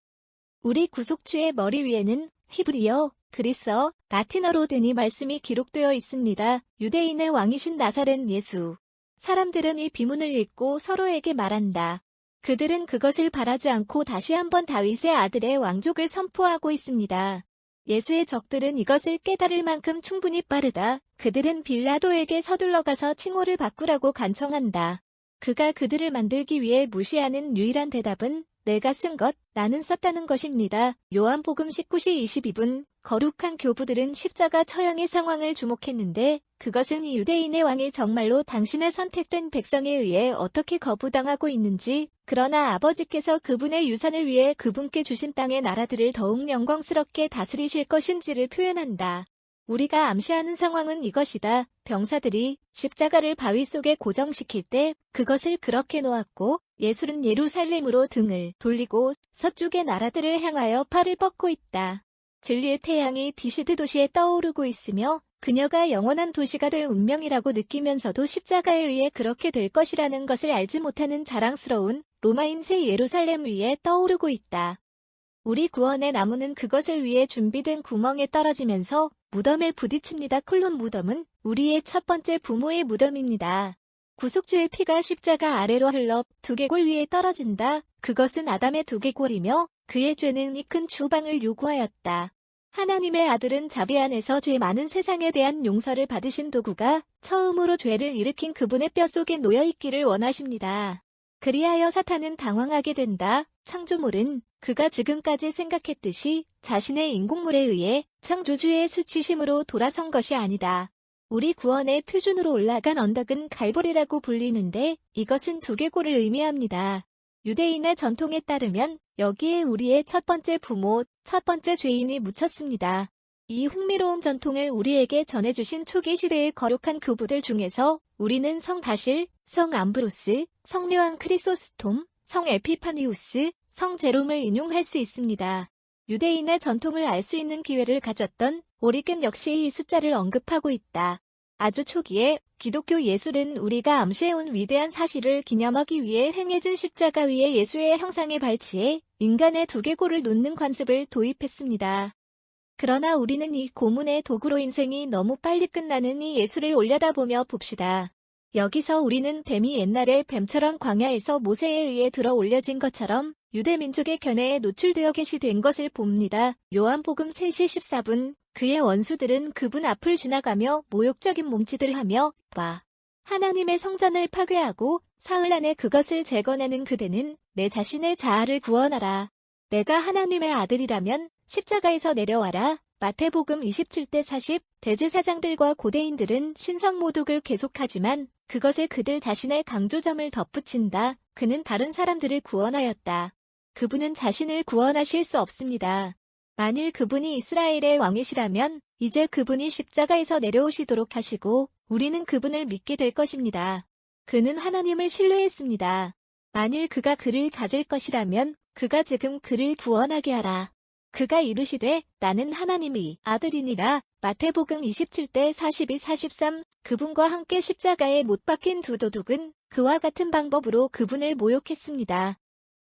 우리 구속주의 머리 위에는 히브리어, 그리스어, 라틴어로 된 이 말씀이 기록되어 있습니다. 유대인의 왕이신 나사렛 예수. 사람들은 이 비문을 읽고 서로에게 말한다. 그들은 그것을 바라지 않고 다시 한번 다윗의 아들의 왕족을 선포하고 있습니다. 예수의 적들은 이것을 깨달을 만큼 충분히 빠르다. 그들은 빌라도에게 서둘러 가서 칭호를 바꾸라고 간청한다. 그가 그들을 만들기 위해 무시하는 유일한 대답은 내가 쓴 것, 나는 썼다는 것입니다. 요한복음 19시 22분. 거룩한 교부들은 십자가 처형의 상황을 주목했는데 그것은 이 유대인의 왕이 정말로 당신의 선택된 백성에 의해 어떻게 거부당하고 있는지, 그러나 아버지께서 그분의 유산을 위해 그분께 주신 땅의 나라들을 더욱 영광스럽게 다스리실 것인지를 표현한다. 우리가 암시하는 상황은 이것이다. 병사들이 십자가를 바위 속에 고정시킬 때 그것을 그렇게 놓았고 예수는 예루살렘으로 등을 돌리고 서쪽의 나라들을 향하여 팔을 뻗고 있다. 진리의 태양이 디시드 도시에 떠오르고 있으며 그녀가 영원한 도시가 될 운명이라고 느끼면서도 십자가에 의해 그렇게 될 것이라는 것을 알지 못하는 자랑스러운 로마인 새 예루살렘 위에 떠오르고 있다. 우리 구원의 나무는 그것을 위해 준비된 구멍에 떨어지면서 무덤에 부딪힙니다. 콜론 무덤은 우리의 첫 번째 부모의 무덤입니다. 구속주의 피가 십자가 아래로 흘러 두개골 위에 떨어진다. 그것은 아담의 두개골이며 그의 죄는 이 큰 추방을 요구하였다. 하나님의 아들은 자비 안에서 죄 많은 세상에 대한 용서를 받으신 도구가 처음으로 죄를 일으킨 그분의 뼛속에 놓여있기를 원하십니다. 그리하여 사탄은 당황하게 된다. 창조물은 그가 지금까지 생각했듯이 자신의 인공물에 의해 창조주의 수치심으로 돌아선 것이 아니다. 우리 구원의 표준으로 올라간 언덕은 갈보리라고 불리는데 이것은 두개골을 의미합니다. 유대인의 전통에 따르면 여기에 우리의 첫 번째 부모, 첫 번째 죄인이 묻혔습니다. 이 흥미로운 전통을 우리에게 전해주신 초기 시대의 거룩한 교부들 중에서 우리는 성 다실, 성 암브로스, 성 요한 크리소스톰, 성 에피파니우스, 성 제롬을 인용할 수 있습니다. 유대인의 전통을 알 수 있는 기회를 가졌던 오리겐 역시 이 숫자를 언급하고 있다. 아주 초기에 기독교 예술은 우리가 암시해온 위대한 사실을 기념하기 위해 행해진 십자가 위에 예수의 형상에 발치해 인간의 두개골을 놓는 관습을 도입했습니다. 그러나 우리는 이 고문의 도구로 인생이 너무 빨리 끝나는 이 예수를 올려다보며 봅시다. 여기서 우리는 뱀이 옛날에 뱀처럼 광야에서 모세에 의해 들어 올려진 것처럼 유대 민족의 견해에 노출되어 계시된 것을 봅니다. 요한복음 3시 14분 그의 원수들은 그분 앞을 지나가며 모욕적인 몸짓을 하며 봐. 하나님의 성전을 파괴하고 사흘 안에 그것을 재건하는 그대는 내 자신의 자아를 구원하라. 내가 하나님의 아들이라면 십자가에서 내려와라. 마태복음 27대 40 대제사장들과 고대인들은 신성모독을 계속하지만 그것에 그들 자신의 강조점을 덧붙인다. 그는 다른 사람들을 구원하였다. 그분은 자신을 구원하실 수 없습니다. 만일 그분이 이스라엘의 왕이시라면 이제 그분이 십자가에서 내려오시도록 하시고 우리는 그분을 믿게 될 것입니다. 그는 하나님을 신뢰했습니다. 만일 그가 그를 가질 것이라면 그가 지금 그를 구원하게 하라. 그가 이르시되 나는 하나님의 아들이니라. 마태복음 27대 42-43 그분과 함께 십자가에 못 박힌 두 도둑은 그와 같은 방법으로 그분을 모욕했습니다.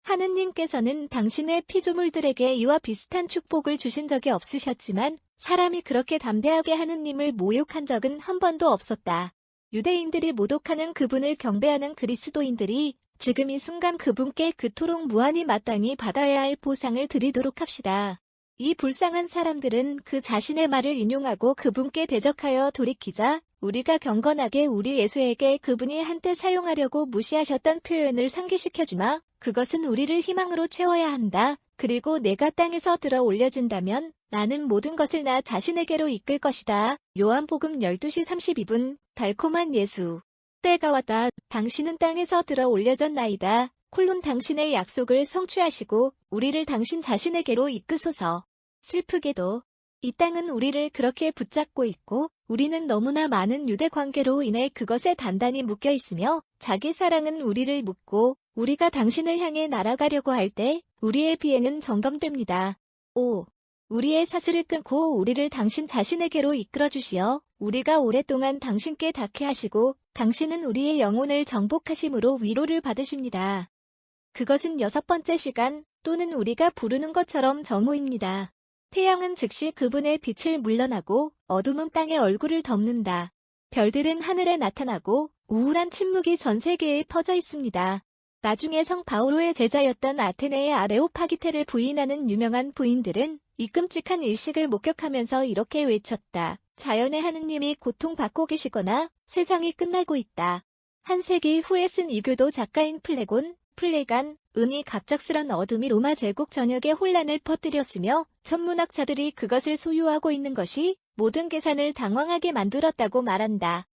하느님께서는 당신의 피조물들에게 이와 비슷한 축복을 주신 적이 없으셨지만 사람이 그렇게 담대하게 하느님을 모욕한 적은 한 번도 없었다. 유대인들이 모독하는 그분을 경배하는 그리스도인들이 지금 이 순간 그분께 그토록 무한히 마땅히 받아야 할 보상을 드리도록 합시다. 이 불쌍한 사람들은 그 자신의 말을 인용하고 그분께 대적하여 돌이키자 우리가 경건하게 우리 예수에게 그분이 한때 사용하려고 무시하셨던 표현을 상기시켜주마. 그것은 우리를 희망으로 채워야 한다. 그리고 내가 땅에서 들어 올려진다면 나는 모든 것을 나 자신에게로 이끌 것이다. 요한복음 12시 32분 달콤한 예수. 때가 왔다. 당신은 땅에서 들어 올려졌나이다. 콜론 당신의 약속을 성취하시고 우리를 당신 자신에게로 이끄소서. 슬프게도 이 땅은 우리를 그렇게 붙잡고 있고 우리는 너무나 많은 유대 관계로 인해 그것에 단단히 묶여 있으며 자기 사랑은 우리를 묶고 우리가 당신을 향해 날아가려고 할 때 우리의 비행은 점검됩니다. 5. 우리의 사슬을 끊고 우리를 당신 자신에게로 이끌어 주시어 우리가 오랫동안 당신께 닿게 하시고 당신은 우리의 영혼을 정복하심으로 위로를 받으십니다. 그것은 6번째 시간 또는 우리가 부르는 것처럼 정오입니다. 태양은 즉시 그분의 빛을 물러나고 어둠은 땅의 얼굴을 덮는다. 별들은 하늘에 나타나고 우울한 침묵이 전 세계에 퍼져 있습니다. 나중에 성 바오로의 제자였던 아테네의 아레오파기테를 부인하는 유명한 부인들은 이 끔찍한 일식을 목격하면서 이렇게 외쳤다. 자연의 하느님이 고통받고 계시거나 세상이 끝나고 있다. 한 세기 후에 쓴 이교도 작가인 플레간, 은이 갑작스런 어둠이 로마 제국 전역에 혼란을 퍼뜨렸으며 천문학자들이 그것을 소유하고 있는 것이 모든 계산을 당황하게 만들었다고 말한다.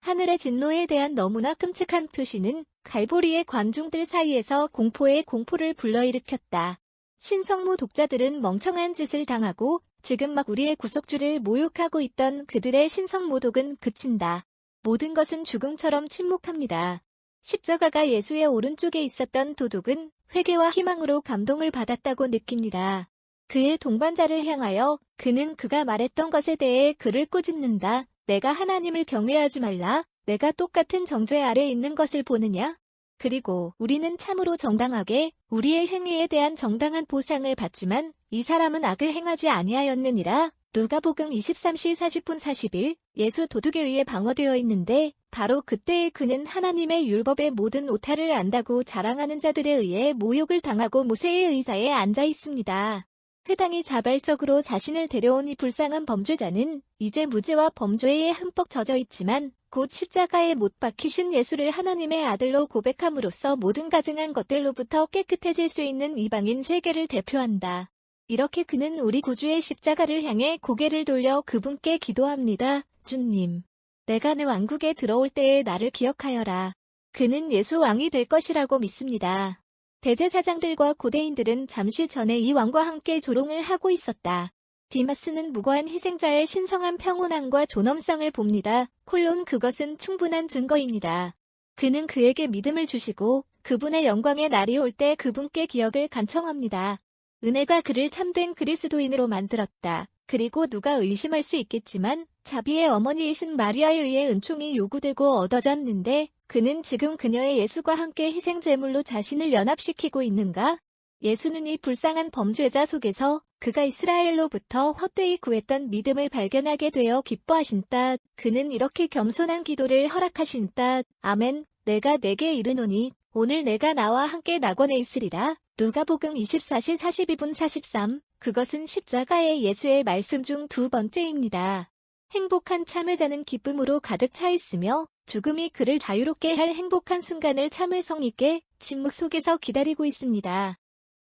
하늘의 진노에 대한 너무나 끔찍한 표시는 갈보리의 관중들 사이에서 공포의 공포를 불러일으켰다. 신성모 독자들은 멍청한 짓을 당하고 지금 막 우리의 구속주를 모욕하고 있던 그들의 신성모독은 그친다. 모든 것은 죽음처럼 침묵합니다. 십자가가 예수의 오른쪽에 있었던 도둑은 회개와 희망으로 감동을 받았다고 느낍니다. 그의 동반자를 향하여 그는 그가 말했던 것에 대해 그를 꾸짖는다. 내가 하나님을 경외하지 말라. 내가 똑같은 정죄 아래 있는 것을 보느냐? 그리고 우리는 참으로 정당하게 우리의 행위에 대한 정당한 보상을 받지만 이 사람은 악을 행하지 아니하였느니라. 누가복음 23시 40분 41 예수 도둑에 의해 방어되어 있는데 바로 그때에 그는 하나님의 율법의 모든 오타를 안다고 자랑하는 자들에 의해 모욕을 당하고 모세의 의자에 앉아 있습니다. 회당이 자발적으로 자신을 데려온 이 불쌍한 범죄자는 이제 무죄와 범죄에 흠뻑 젖어 있지만 곧 십자가에 못 박히신 예수를 하나님의 아들로 고백함으로써 모든 가증한 것들로부터 깨끗해질 수 있는 이방인 세계를 대표한다. 이렇게 그는 우리 구주의 십자가를 향해 고개를 돌려 그분께 기도합니다. 주님, 내가 내 왕국에 들어올 때에 나를 기억하여라. 그는 예수 왕이 될 것이라고 믿습니다. 대제사장들과 고대인들은 잠시 전에 이 왕과 함께 조롱을 하고 있었다. 디마스는 무고한 희생자의 신성한 평온함과 존엄성을 봅니다. 콜론 그것은 충분한 증거입니다. 그는 그에게 믿음을 주시고 그분의 영광의 날이 올 때 그분께 기억을 간청합니다. 은혜가 그를 참된 그리스도인으로 만들었다. 그리고 누가 의심할 수 있겠지만 자비의 어머니이신 마리아에 의해 은총이 요구되고 얻어졌는데 그는 지금 그녀의 예수가 함께 희생제물로 자신을 연합시키고 있는가? 예수는 이 불쌍한 범죄자 속에서 그가 이스라엘로부터 헛되이 구했던 믿음을 발견하게 되어 기뻐하신다. 그는 이렇게 겸손한 기도를 허락하신다. 아멘. 내가 내게 이르노니 오늘 내가 나와 함께 낙원에 있으리라. 누가복음 24시 42분 43. 그것은 십자가의 예수의 말씀 중 두 번째입니다. 행복한 참회자는 기쁨으로 가득 차 있으며 죽음이 그를 자유롭게 할 행복한 순간을 참을성 있게 침묵 속에서 기다리고 있습니다.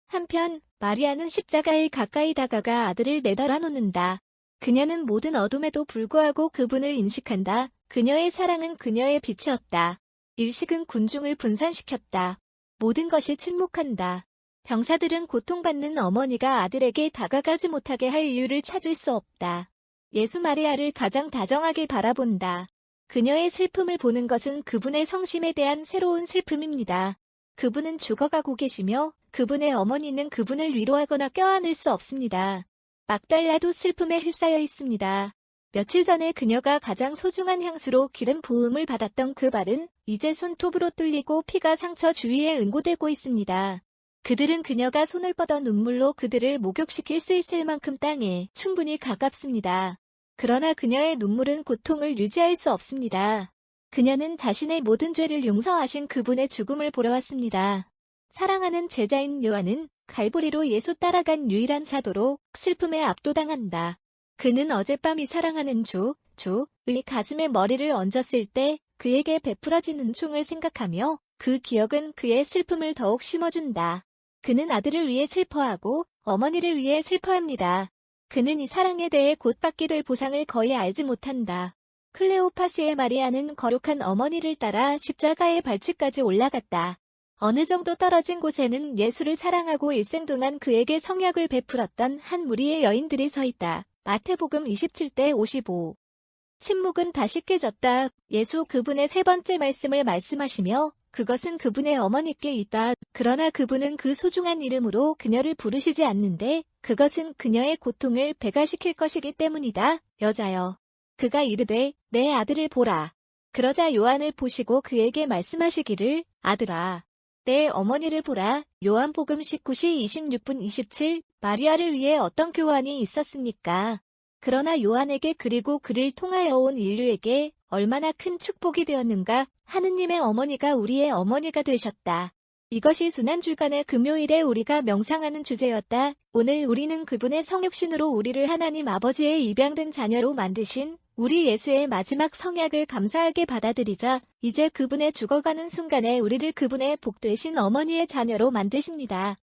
한편 마리아는 십자가에 가까이 다가가 아들을 내달아 놓는다. 그녀는 모든 어둠에도 불구하고 그분을 인식한다. 그녀의 사랑은 그녀의 빛이었다. 일식은 군중을 분산시켰다. 모든 것이 침묵한다. 병사들은 고통받는 어머니가 아들에게 다가가지 못하게 할 이유를 찾을 수 없다. 예수 마리아를 가장 다정하게 바라본다. 그녀의 슬픔을 보는 것은 그분의 성심에 대한 새로운 슬픔입니다. 그분은 죽어가고 계시며 그분의 어머니는 그분을 위로하거나 껴안을 수 없습니다. 막달라도 슬픔에 휩싸여 있습니다. 며칠 전에 그녀가 가장 소중한 향수로 기름 부음을 받았던 그 발은 이제 손톱으로 뚫리고 피가 상처 주위에 응고되고 있습니다. 그들은 그녀가 손을 뻗어 눈물로 그들을 목욕시킬 수 있을 만큼 땅에 충분히 가깝습니다. 그러나 그녀의 눈물은 고통을 유지할 수 없습니다. 그녀는 자신의 모든 죄를 용서하신 그분의 죽음을 보러 왔습니다. 사랑하는 제자인 요한은 갈보리로 예수 따라간 유일한 사도로 슬픔에 압도당한다. 그는 어젯밤 이 사랑하는 주의 가슴에 머리를 얹었을 때 그에게 베풀어진 은총을 생각하며 그 기억은 그의 슬픔을 더욱 심어준다. 그는 아들을 위해 슬퍼하고 어머니를 위해 슬퍼합니다. 그는 이 사랑에 대해 곧 받게 될 보상을 거의 알지 못한다. 클레오파스의 마리아는 거룩한 어머니를 따라 십자가의 발치까지 올라갔다. 어느 정도 떨어진 곳에는 예수를 사랑하고 일생 동안 그에게 성약을 베풀었던 한 무리의 여인들이 서 있다. 마태복음 27대 55. 침묵은 다시 깨졌다. 예수 그분의 세 번째 말씀을 말씀하시며 그것은 그분의 어머니께 있다. 그러나 그분은 그 소중한 이름으로 그녀를 부르시지 않는데 그것은 그녀의 고통을 배가시킬 것이기 때문이다. 여자여. 그가 이르되 내 아들을 보라. 그러자 요한을 보시고 그에게 말씀하시기를 아들아. 내 어머니를 보라. 요한복음 19시 26분 27. 마리아를 위해 어떤 교환이 있었습니까? 그러나 요한에게 그리고 그를 통하여 온 인류에게 얼마나 큰 축복이 되었는가. 하느님의 어머니가 우리의 어머니가 되셨다. 이것이 순환주간의 금요일에 우리가 명상하는 주제였다. 오늘 우리는 그분의 성육신으로 우리를 하나님 아버지의 입양된 자녀로 만드신 우리 예수의 마지막 성약을 감사하게 받아들이자 이제 그분의 죽어가는 순간에 우리를 그분의 복되신 어머니의 자녀로 만드십니다.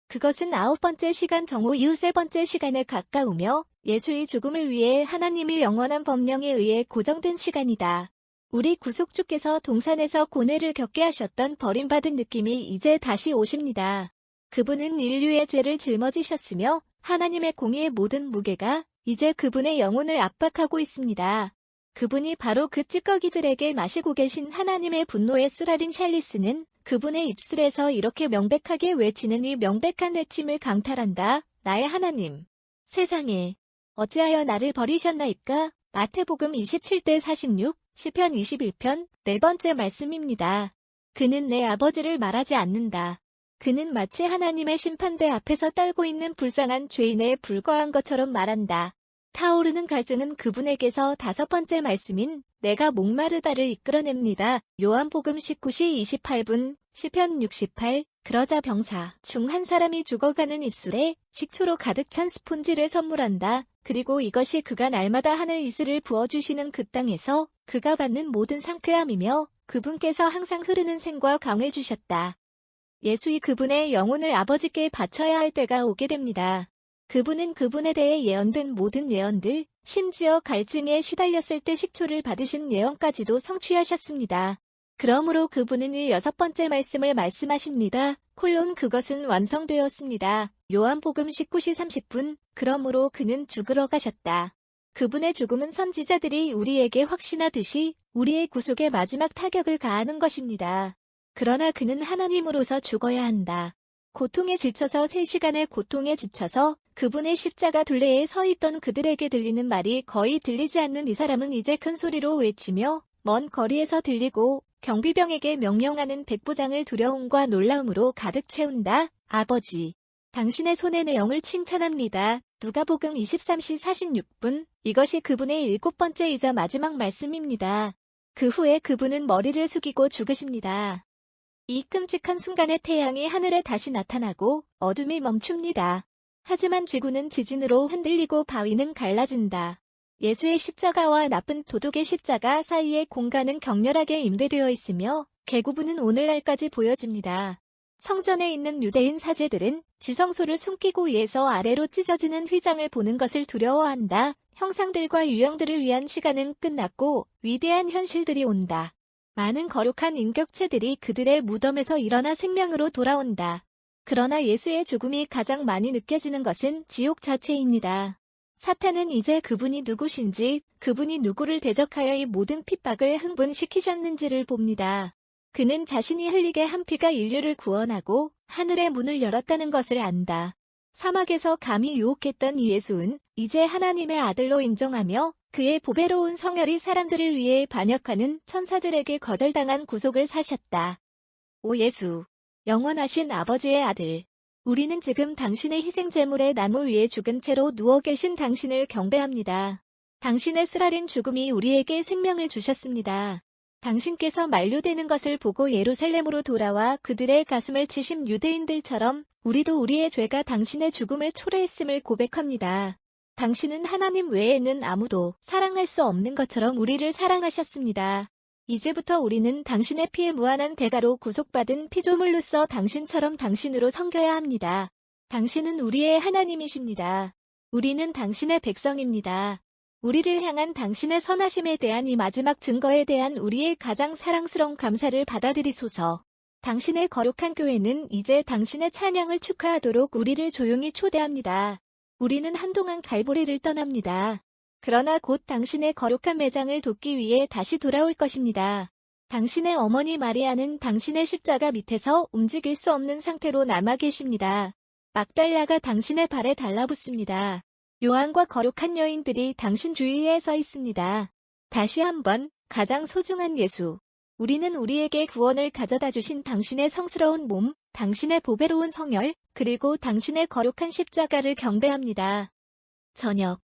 그것은 9번째 시간 정오 이후 3번째 시간에 가까우며 예수의 죽음을 위해 하나님이 영원한 법령에 의해 고정된 시간이다. 우리 구속주께서 동산에서 고뇌를 겪게 하셨던 버림받은 느낌이 이제 다시 오십니다. 그분은 인류의 죄를 짊어지셨으며 하나님의 공의의 모든 무게가 이제 그분의 영혼을 압박하고 있습니다. 그분이 바로 그 찌꺼기들에게 마시고 계신 하나님의 분노의 쓰라린 샬리스는 그분의 입술에서 이렇게 명백하게 외치는 이 명백한 외침을 강탈한다. 나의 하나님. 세상에. 어찌하여 나를 버리셨나이까? 마태복음 27대 46, 시편 21편, 네 번째 말씀입니다. 그는 내 아버지를 말하지 않는다. 그는 마치 하나님의 심판대 앞에서 떨고 있는 불쌍한 죄인에 불과한 것처럼 말한다. 타오르는 갈증은 그분에게서 5번째 말씀인 내가 목마르다를 이끌어냅니다. 요한복음 19시 28분, 시편 68, 그러자 병사 중 한 사람이 죽어가는 입술에 식초로 가득 찬 스폰지를 선물한다. 그리고 이것이 그가 날마다 하늘 이슬을 부어주시는 그 땅에서 그가 받는 모든 상쾌함이며 그분께서 항상 흐르는 샘과 강을 주셨다. 예수이 그분의 영혼을 아버지께 바쳐야 할 때가 오게 됩니다. 그분은 그분에 대해 예언된 모든 예언들, 심지어 갈증에 시달렸을 때 식초를 받으신 예언까지도 성취하셨습니다. 그러므로 그분은 이 6번째 말씀을 말씀하십니다. 그것은 완성되었습니다. 요한복음 19시 30분. 그러므로 그는 죽으러 가셨다. 그분의 죽음은 선지자들이 우리에게 확신하듯이 우리의 구속의 마지막 타격을 가하는 것입니다. 그러나 그는 하나님으로서 죽어야 한다. 고통에 지쳐서 3시간의 고통에 지쳐서 그분의 십자가 둘레에 서 있던 그들에게 들리는 말이 거의 들리지 않는 이 사람은 이제 큰 소리로 외치며 먼 거리에서 들리고 경비병에게 명령하는 백부장을 두려움과 놀라움으로 가득 채운다. 아버지, 당신의 손에 내 영을 칭찬합니다. 누가복음 23시 46분. 이것이 그분의 7번째이자 마지막 말씀입니다. 그 후에 그분은 머리를 숙이고 죽으십니다. 이 끔찍한 순간에 태양이 하늘에 다시 나타나고 어둠이 멈춥니다. 하지만 지구는 지진으로 흔들리고 바위는 갈라진다. 예수의 십자가와 나쁜 도둑의 십자가 사이의 공간은 격렬하게 임대되어 있으며 개구부는 오늘날까지 보여집니다. 성전에 있는 유대인 사제들은 지성소를 숨기고 위에서 아래로 찢어지는 휘장을 보는 것을 두려워한다. 형상들과 유형들을 위한 시간은 끝났고 위대한 현실들이 온다. 많은 거룩한 인격체들이 그들의 무덤에서 일어나 생명으로 돌아온다. 그러나 예수의 죽음이 가장 많이 느껴지는 것은 지옥 자체입니다. 사탄은 이제 그분이 누구신지, 그분이 누구를 대적하여 이 모든 핍박을 흥분시키셨는지를 봅니다. 그는 자신이 흘리게 한 피가 인류를 구원하고 하늘의 문을 열었다는 것을 안다. 사막에서 감히 유혹했던 이 예수는 이제 하나님의 아들로 인정하며 그의 보배로운 성혈이 사람들을 위해 반역하는 천사들에게 거절당한 구속을 사셨다. 오 예수, 영원하신 아버지의 아들. 우리는 지금 당신의 희생제물의 나무 위에 죽은 채로 누워 계신 당신을 경배합니다. 당신의 쓰라린 죽음이 우리에게 생명을 주셨습니다. 당신께서 만료되는 것을 보고 예루살렘으로 돌아와 그들의 가슴을 치신 유대인들처럼 우리도 우리의 죄가 당신의 죽음을 초래했음을 고백합니다. 당신은 하나님 외에는 아무도 사랑할 수 없는 것처럼 우리를 사랑하셨습니다. 이제부터 우리는 당신의 피에 무한한 대가로 구속받은 피조물로서 당신처럼 당신으로 섬겨야 합니다. 당신은 우리의 하나님이십니다. 우리는 당신의 백성입니다. 우리를 향한 당신의 선하심에 대한 이 마지막 증거에 대한 우리의 가장 사랑스러운 감사를 받아들이소서. 당신의 거룩한 교회는 이제 당신의 찬양을 축하하도록 우리를 조용히 초대합니다. 우리는 한동안 갈보리를 떠납니다. 그러나 곧 당신의 거룩한 매장을 돕기 위해 다시 돌아올 것입니다. 당신의 어머니 마리아는 당신의 십자가 밑에서 움직일 수 없는 상태로 남아 계십니다. 막달라가 당신의 발에 달라붙습니다. 요한과 거룩한 여인들이 당신 주위에 서 있습니다. 다시 한번 가장 소중한 예수. 우리는 우리에게 구원을 가져다 주신 당신의 성스러운 몸, 당신의 보배로운 성혈, 그리고 당신의 거룩한 십자가를 경배합니다. 저녁.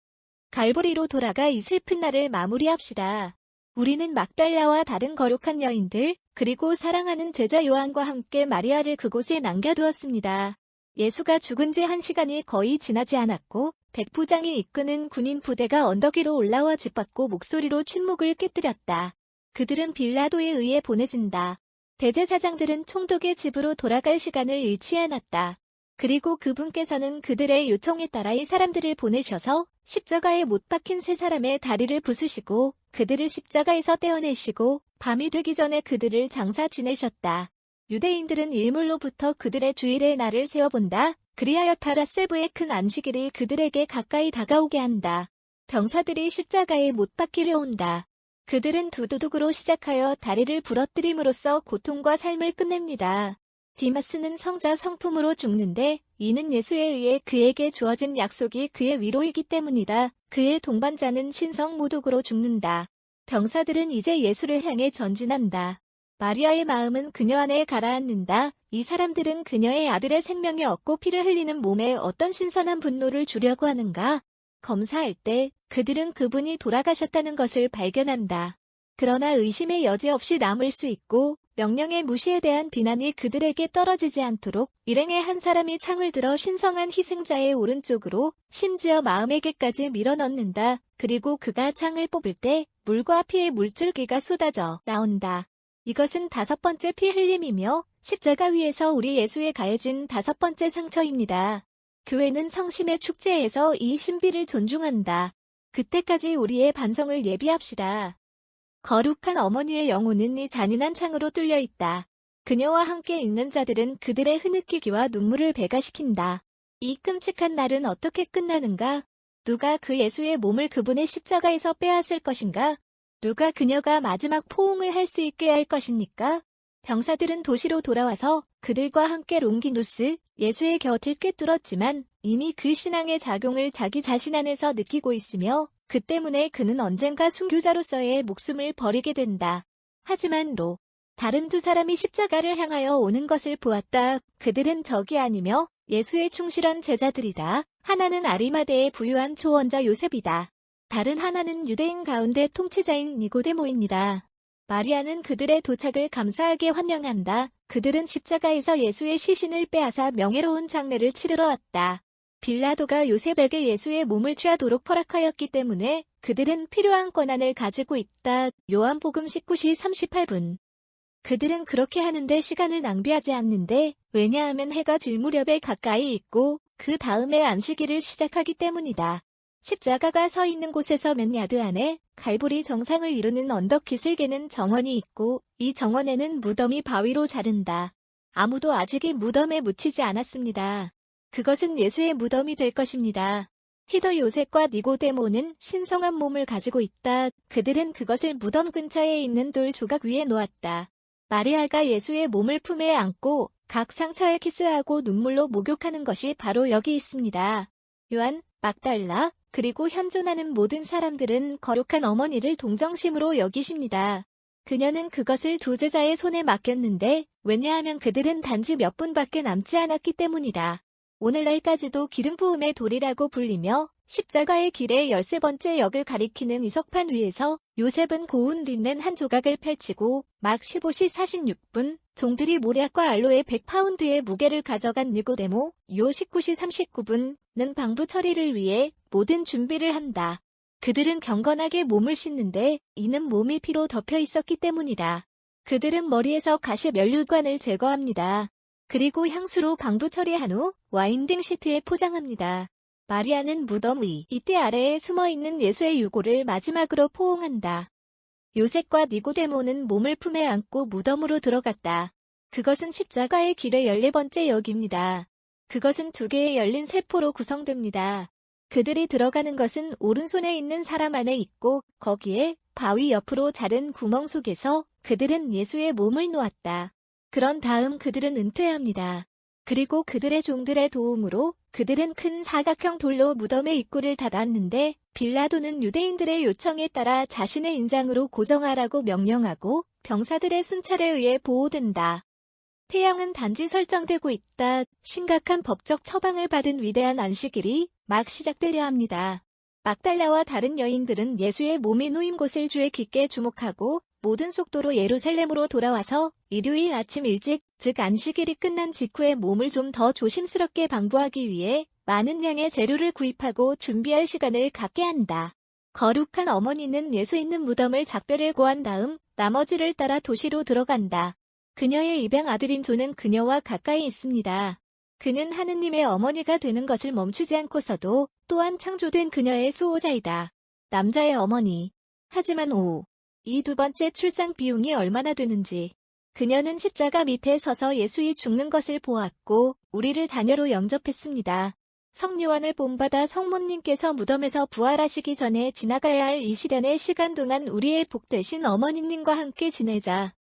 갈보리로 돌아가 이 슬픈 날을 마무리합시다. 우리는 막달라와 다른 거룩한 여인들, 그리고 사랑하는 제자 요한과 함께 마리아를 그곳에 남겨두었습니다. 예수가 죽은 지 1시간이 거의 지나지 않았고 백부장이 이끄는 군인 부대가 언덕 위로 올라와 짓밟고 목소리로 침묵을 깨뜨렸다. 그들은 빌라도에 의해 보내진다. 대제사장들은 총독의 집으로 돌아갈 시간을 잃지 않았다. 그리고 그분께서는 그들의 요청에 따라 이 사람들을 보내셔서 십자가에 못 박힌 3사람의 다리를 부수시고 그들을 십자가에서 떼어내시고 밤이 되기 전에 그들을 장사 지내셨다. 유대인들은 일몰로부터 그들의 주일의 날을 세어본다. 그리하여 파라세부의 큰 안식일이 그들에게 가까이 다가오게 한다. 병사들이 십자가에 못 박히려 온다. 그들은 두두둑으로 시작하여 다리를 부러뜨림으로써 고통과 삶을 끝냅니다. 디마스는 성자 성품으로 죽는데 이는 예수에 의해 그에게 주어진 약속이 그의 위로이기 때문이다. 그의 동반자는 신성모독으로 죽는다. 병사들은 이제 예수를 향해 전진한다. 마리아의 마음은 그녀 안에 가라앉는다. 이 사람들은 그녀의 아들의 생명에 얻고 피를 흘리는 몸에 어떤 신선한 분노를 주려고 하는가? 검사할 때 그들은 그분이 돌아가셨다는 것을 발견한다. 그러나 의심의 여지 없이 남을 수 있고 명령의 무시에 대한 비난이 그들에게 떨어지지 않도록 일행의 한 사람이 창을 들어 신성한 희생자의 오른쪽으로 심지어 마음에게까지 밀어넣는다. 그리고 그가 창을 뽑을 때 물과 피의 물줄기가 쏟아져 나온다. 이것은 5번째 피 흘림이며 십자가 위에서 우리 예수에 가해진 5번째 상처입니다. 교회는 성심의 축제에서 이 신비를 존중한다. 그때까지 우리의 반성을 예비합시다. 거룩한 어머니의 영혼은 이 잔인한 창으로 뚫려 있다. 그녀와 함께 있는 자들은 그들의 흐느끼기와 눈물을 배가시킨다. 이 끔찍한 날은 어떻게 끝나는가? 누가 그 예수의 몸을 그분의 십자가에서 빼앗을 것인가? 누가 그녀가 마지막 포옹을 할 수 있게 할 것입니까? 병사들은 도시로 돌아와서 그들과 함께 롱기누스, 예수의 곁을 꿰뚫었지만 이미 그 신앙의 작용을 자기 자신 안에서 느끼고 있으며 그 때문에 그는 언젠가 순교자로서의 목숨을 버리게 된다. 하지만 다른 2사람이 십자가를 향하여 오는 것을 보았다. 그들은 적이 아니며 예수의 충실한 제자들이다. 하나는 아리마대의 부유한 초원자 요셉이다. 다른 하나는 유대인 가운데 통치자인 니고데모입니다. 마리아는 그들의 도착을 감사하게 환영한다. 그들은 십자가에서 예수의 시신을 빼앗아 명예로운 장례를 치르러 왔다. 빌라도가 요셉에게 예수의 몸을 취하도록 허락하였기 때문에 그들은 필요한 권한을 가지고 있다. 요한복음 19시 38분. 그들은 그렇게 하는데 시간을 낭비하지 않는데 왜냐하면 해가 질 무렵에 가까이 있고 그 다음에 안식일을 시작하기 때문이다. 십자가가 서 있는 곳에서 몇 야드 안에 갈보리 정상을 이루는 언덕 기슭에는 정원이 있고 이 정원에는 무덤이 바위로 자른다. 아무도 아직 이 무덤에 묻히지 않았습니다. 그것은 예수의 무덤이 될 것입니다. 히도 요셉과 니고데모는 신성한 몸을 가지고 있다. 그들은 그것을 무덤 근처에 있는 돌 조각 위에 놓았다. 마리아가 예수의 몸을 품에 안고 각 상처에 키스하고 눈물로 목욕하는 것이 바로 여기 있습니다. 요한, 막달라, 그리고 현존하는 모든 사람들은 거룩한 어머니를 동정심으로 여기십니다. 그녀는 그것을 2 제자의 손에 맡겼는데 왜냐하면 그들은 단지 몇 분밖에 남지 않았기 때문이다. 오늘날까지도 기름 부음의 돌이라고 불리며 십자가의 길의 13번째 역을 가리키는 이석판 위에서 요셉은 고운 린넨 한 조각을 펼치고 막 15시 46분 종들이 모략과 알로에 100파운드의 무게를 가져간 니고데모 요 19시 39분는 방부 처리를 위해 모든 준비를 한다. 그들은 경건하게 몸을 씻는데 이는 몸이 피로 덮여 있었기 때문이다. 그들은 머리에서 가시 면류관을 제거합니다. 그리고 향수로 방부 처리한 후 와인등 시트에 포장합니다. 마리아는 무덤 위 이때 아래에 숨어있는 예수의 유골을 마지막으로 포옹한다. 요셉과 니고데모는 몸을 품에 안고 무덤으로 들어갔다. 그것은 십자가의 길의 14번째 역입니다. 그것은 2개의 열린 세포로 구성됩니다. 그들이 들어가는 것은 오른손에 있는 사람 안에 있고 거기에 바위 옆으로 자른 구멍 속에서 그들은 예수의 몸을 놓았다. 그런 다음 그들은 은퇴합니다. 그리고 그들의 종들의 도움으로 그들은 큰 사각형 돌로 무덤의 입구를 닫았는데 빌라도는 유대인들의 요청에 따라 자신의 인장으로 고정하라고 명령하고 병사들의 순찰에 의해 보호된다. 태양은 단지 설정되고 있다. 심각한 법적 처방을 받은 위대한 안식일이 막 시작되려 합니다. 막달라와 다른 여인들은 예수의 몸이 누임 곳을 주에 깊게 주목하고 모든 속도로 예루살렘으로 돌아와서 일요일 아침 일찍, 즉 안식일이 끝난 직후에 몸을 좀 더 조심스럽게 방부하기 위해 많은 양의 재료를 구입하고 준비할 시간을 갖게 한다. 거룩한 어머니는 예수 있는 무덤을 작별을 고한 다음 나머지를 따라 도시로 들어간다. 그녀의 입양 아들인 조는 그녀와 가까이 있습니다. 그는 하느님의 어머니가 되는 것을 멈추지 않고서도 또한 창조된 그녀의 수호자이다. 남자의 어머니. 하지만 이 2번째 출산 비용이 얼마나 드는지. 그녀는 십자가 밑에 서서 예수이 죽는 것을 보았고 우리를 자녀로 영접했습니다. 성요한을 본받아 성모님께서 무덤에서 부활하시기 전에 지나가야 할 이 시련의 시간 동안 우리의 복되신 어머니님과 함께 지내자.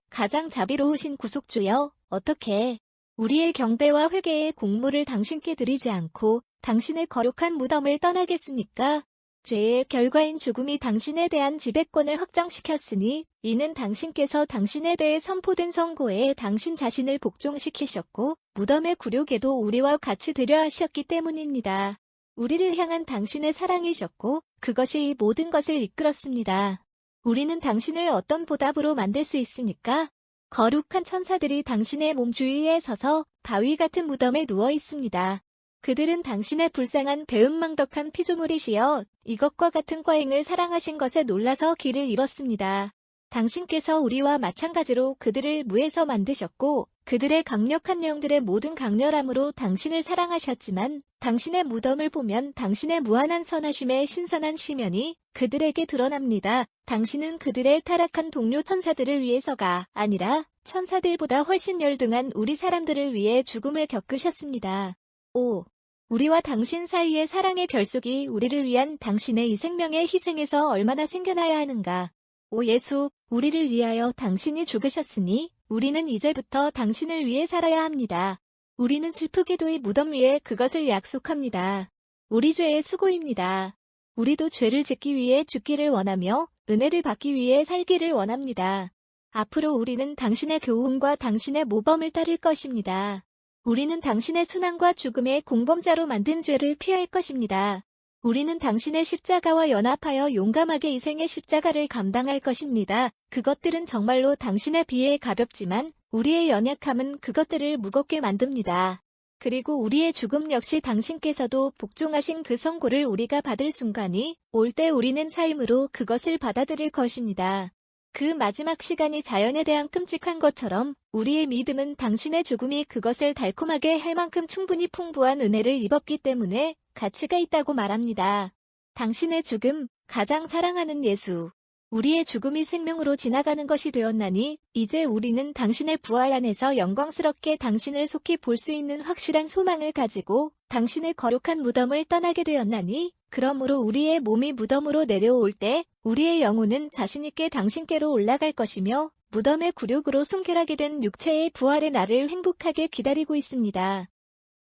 가장 자비로우신 구속주여, 어떻게 우리의 경배와 회개의 공물을 당신께 드리지 않고 당신의 거룩한 무덤을 떠나겠습니까? 죄의 결과인 죽음이 당신에 대한 지배권을 확정시켰으니 이는 당신께서 당신에 대해 선포된 선고에 당신 자신을 복종시키셨고 무덤의 굴욕에도 우리와 같이 되려 하셨기 때문입니다. 우리를 향한 당신의 사랑이셨고 그것이 이 모든 것을 이끌었습니다. 우리는 당신을 어떤 보답으로 만들 수 있습니까? 거룩한 천사들이 당신의 몸 주위에 서서 바위 같은 무덤에 누워 있습니다. 그들은 당신의 불쌍한 배은망덕한 피조물이시여 이것과 같은 과잉을 사랑하신 것에 놀라서 길을 잃었습니다. 당신께서 우리와 마찬가지로 그들을 무에서 만드셨고 그들의 강력한 영들의 모든 강렬함으로 당신을 사랑하셨지만 당신의 무덤을 보면 당신의 무한한 선하심의 신선한 시면이 그들에게 드러납니다. 당신은 그들의 타락한 동료 천사들을 위해서가 아니라 천사들보다 훨씬 열등한 우리 사람들을 위해 죽음을 겪으셨습니다. 5. 우리와 당신 사이의 사랑의 결속이 우리를 위한 당신의 이 생명의 희생에서 얼마나 생겨나야 하는가. 오 예수, 우리를 위하여 당신이 죽으셨으니 우리는 이제부터 당신을 위해 살아야 합니다. 우리는 슬프게도 이 무덤 위에 그것을 약속합니다. 우리 죄의 수고입니다. 우리도 죄를 짓기 위해 죽기를 원하며 은혜를 받기 위해 살기를 원합니다. 앞으로 우리는 당신의 교훈과 당신의 모범을 따를 것입니다. 우리는 당신의 순환과 죽음의 공범자로 만든 죄를 피할 것입니다. 우리는 당신의 십자가와 연합하여 용감하게 이생의 십자가를 감당할 것입니다. 그것들은 정말로 당신에 비해 가볍지만 우리의 연약함은 그것들을 무겁게 만듭니다. 그리고 우리의 죽음 역시 당신께서도 복종하신 그 선고를 우리가 받을 순간이 올 때 우리는 차임으로 그것을 받아들일 것입니다. 그 마지막 시간이 자연에 대한 끔찍한 것처럼 우리의 믿음은 당신의 죽음이 그것을 달콤하게 할 만큼 충분히 풍부한 은혜를 입었기 때문에 가치가 있다고 말합니다. 당신의 죽음, 가장 사랑하는 예수. 우리의 죽음이 생명으로 지나가는 것이 되었나니 이제 우리는 당신의 부활 안에서 영광스럽게 당신을 속히 볼 수 있는 확실한 소망을 가지고 당신의 거룩한 무덤을 떠나게 되었나니 그러므로 우리의 몸이 무덤으로 내려올 때 우리의 영혼은 자신있게 당신께로 올라갈 것이며 무덤의 굴욕으로 순결하게 된 육체의 부활의 날을 행복하게 기다리고 있습니다.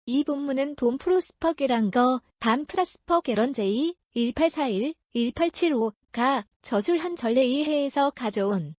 이 본문은 돈 프로스퍼 게란거, 담 트라스퍼 게런제이 1841-1875가 저술 한 전례 이해에서 가져온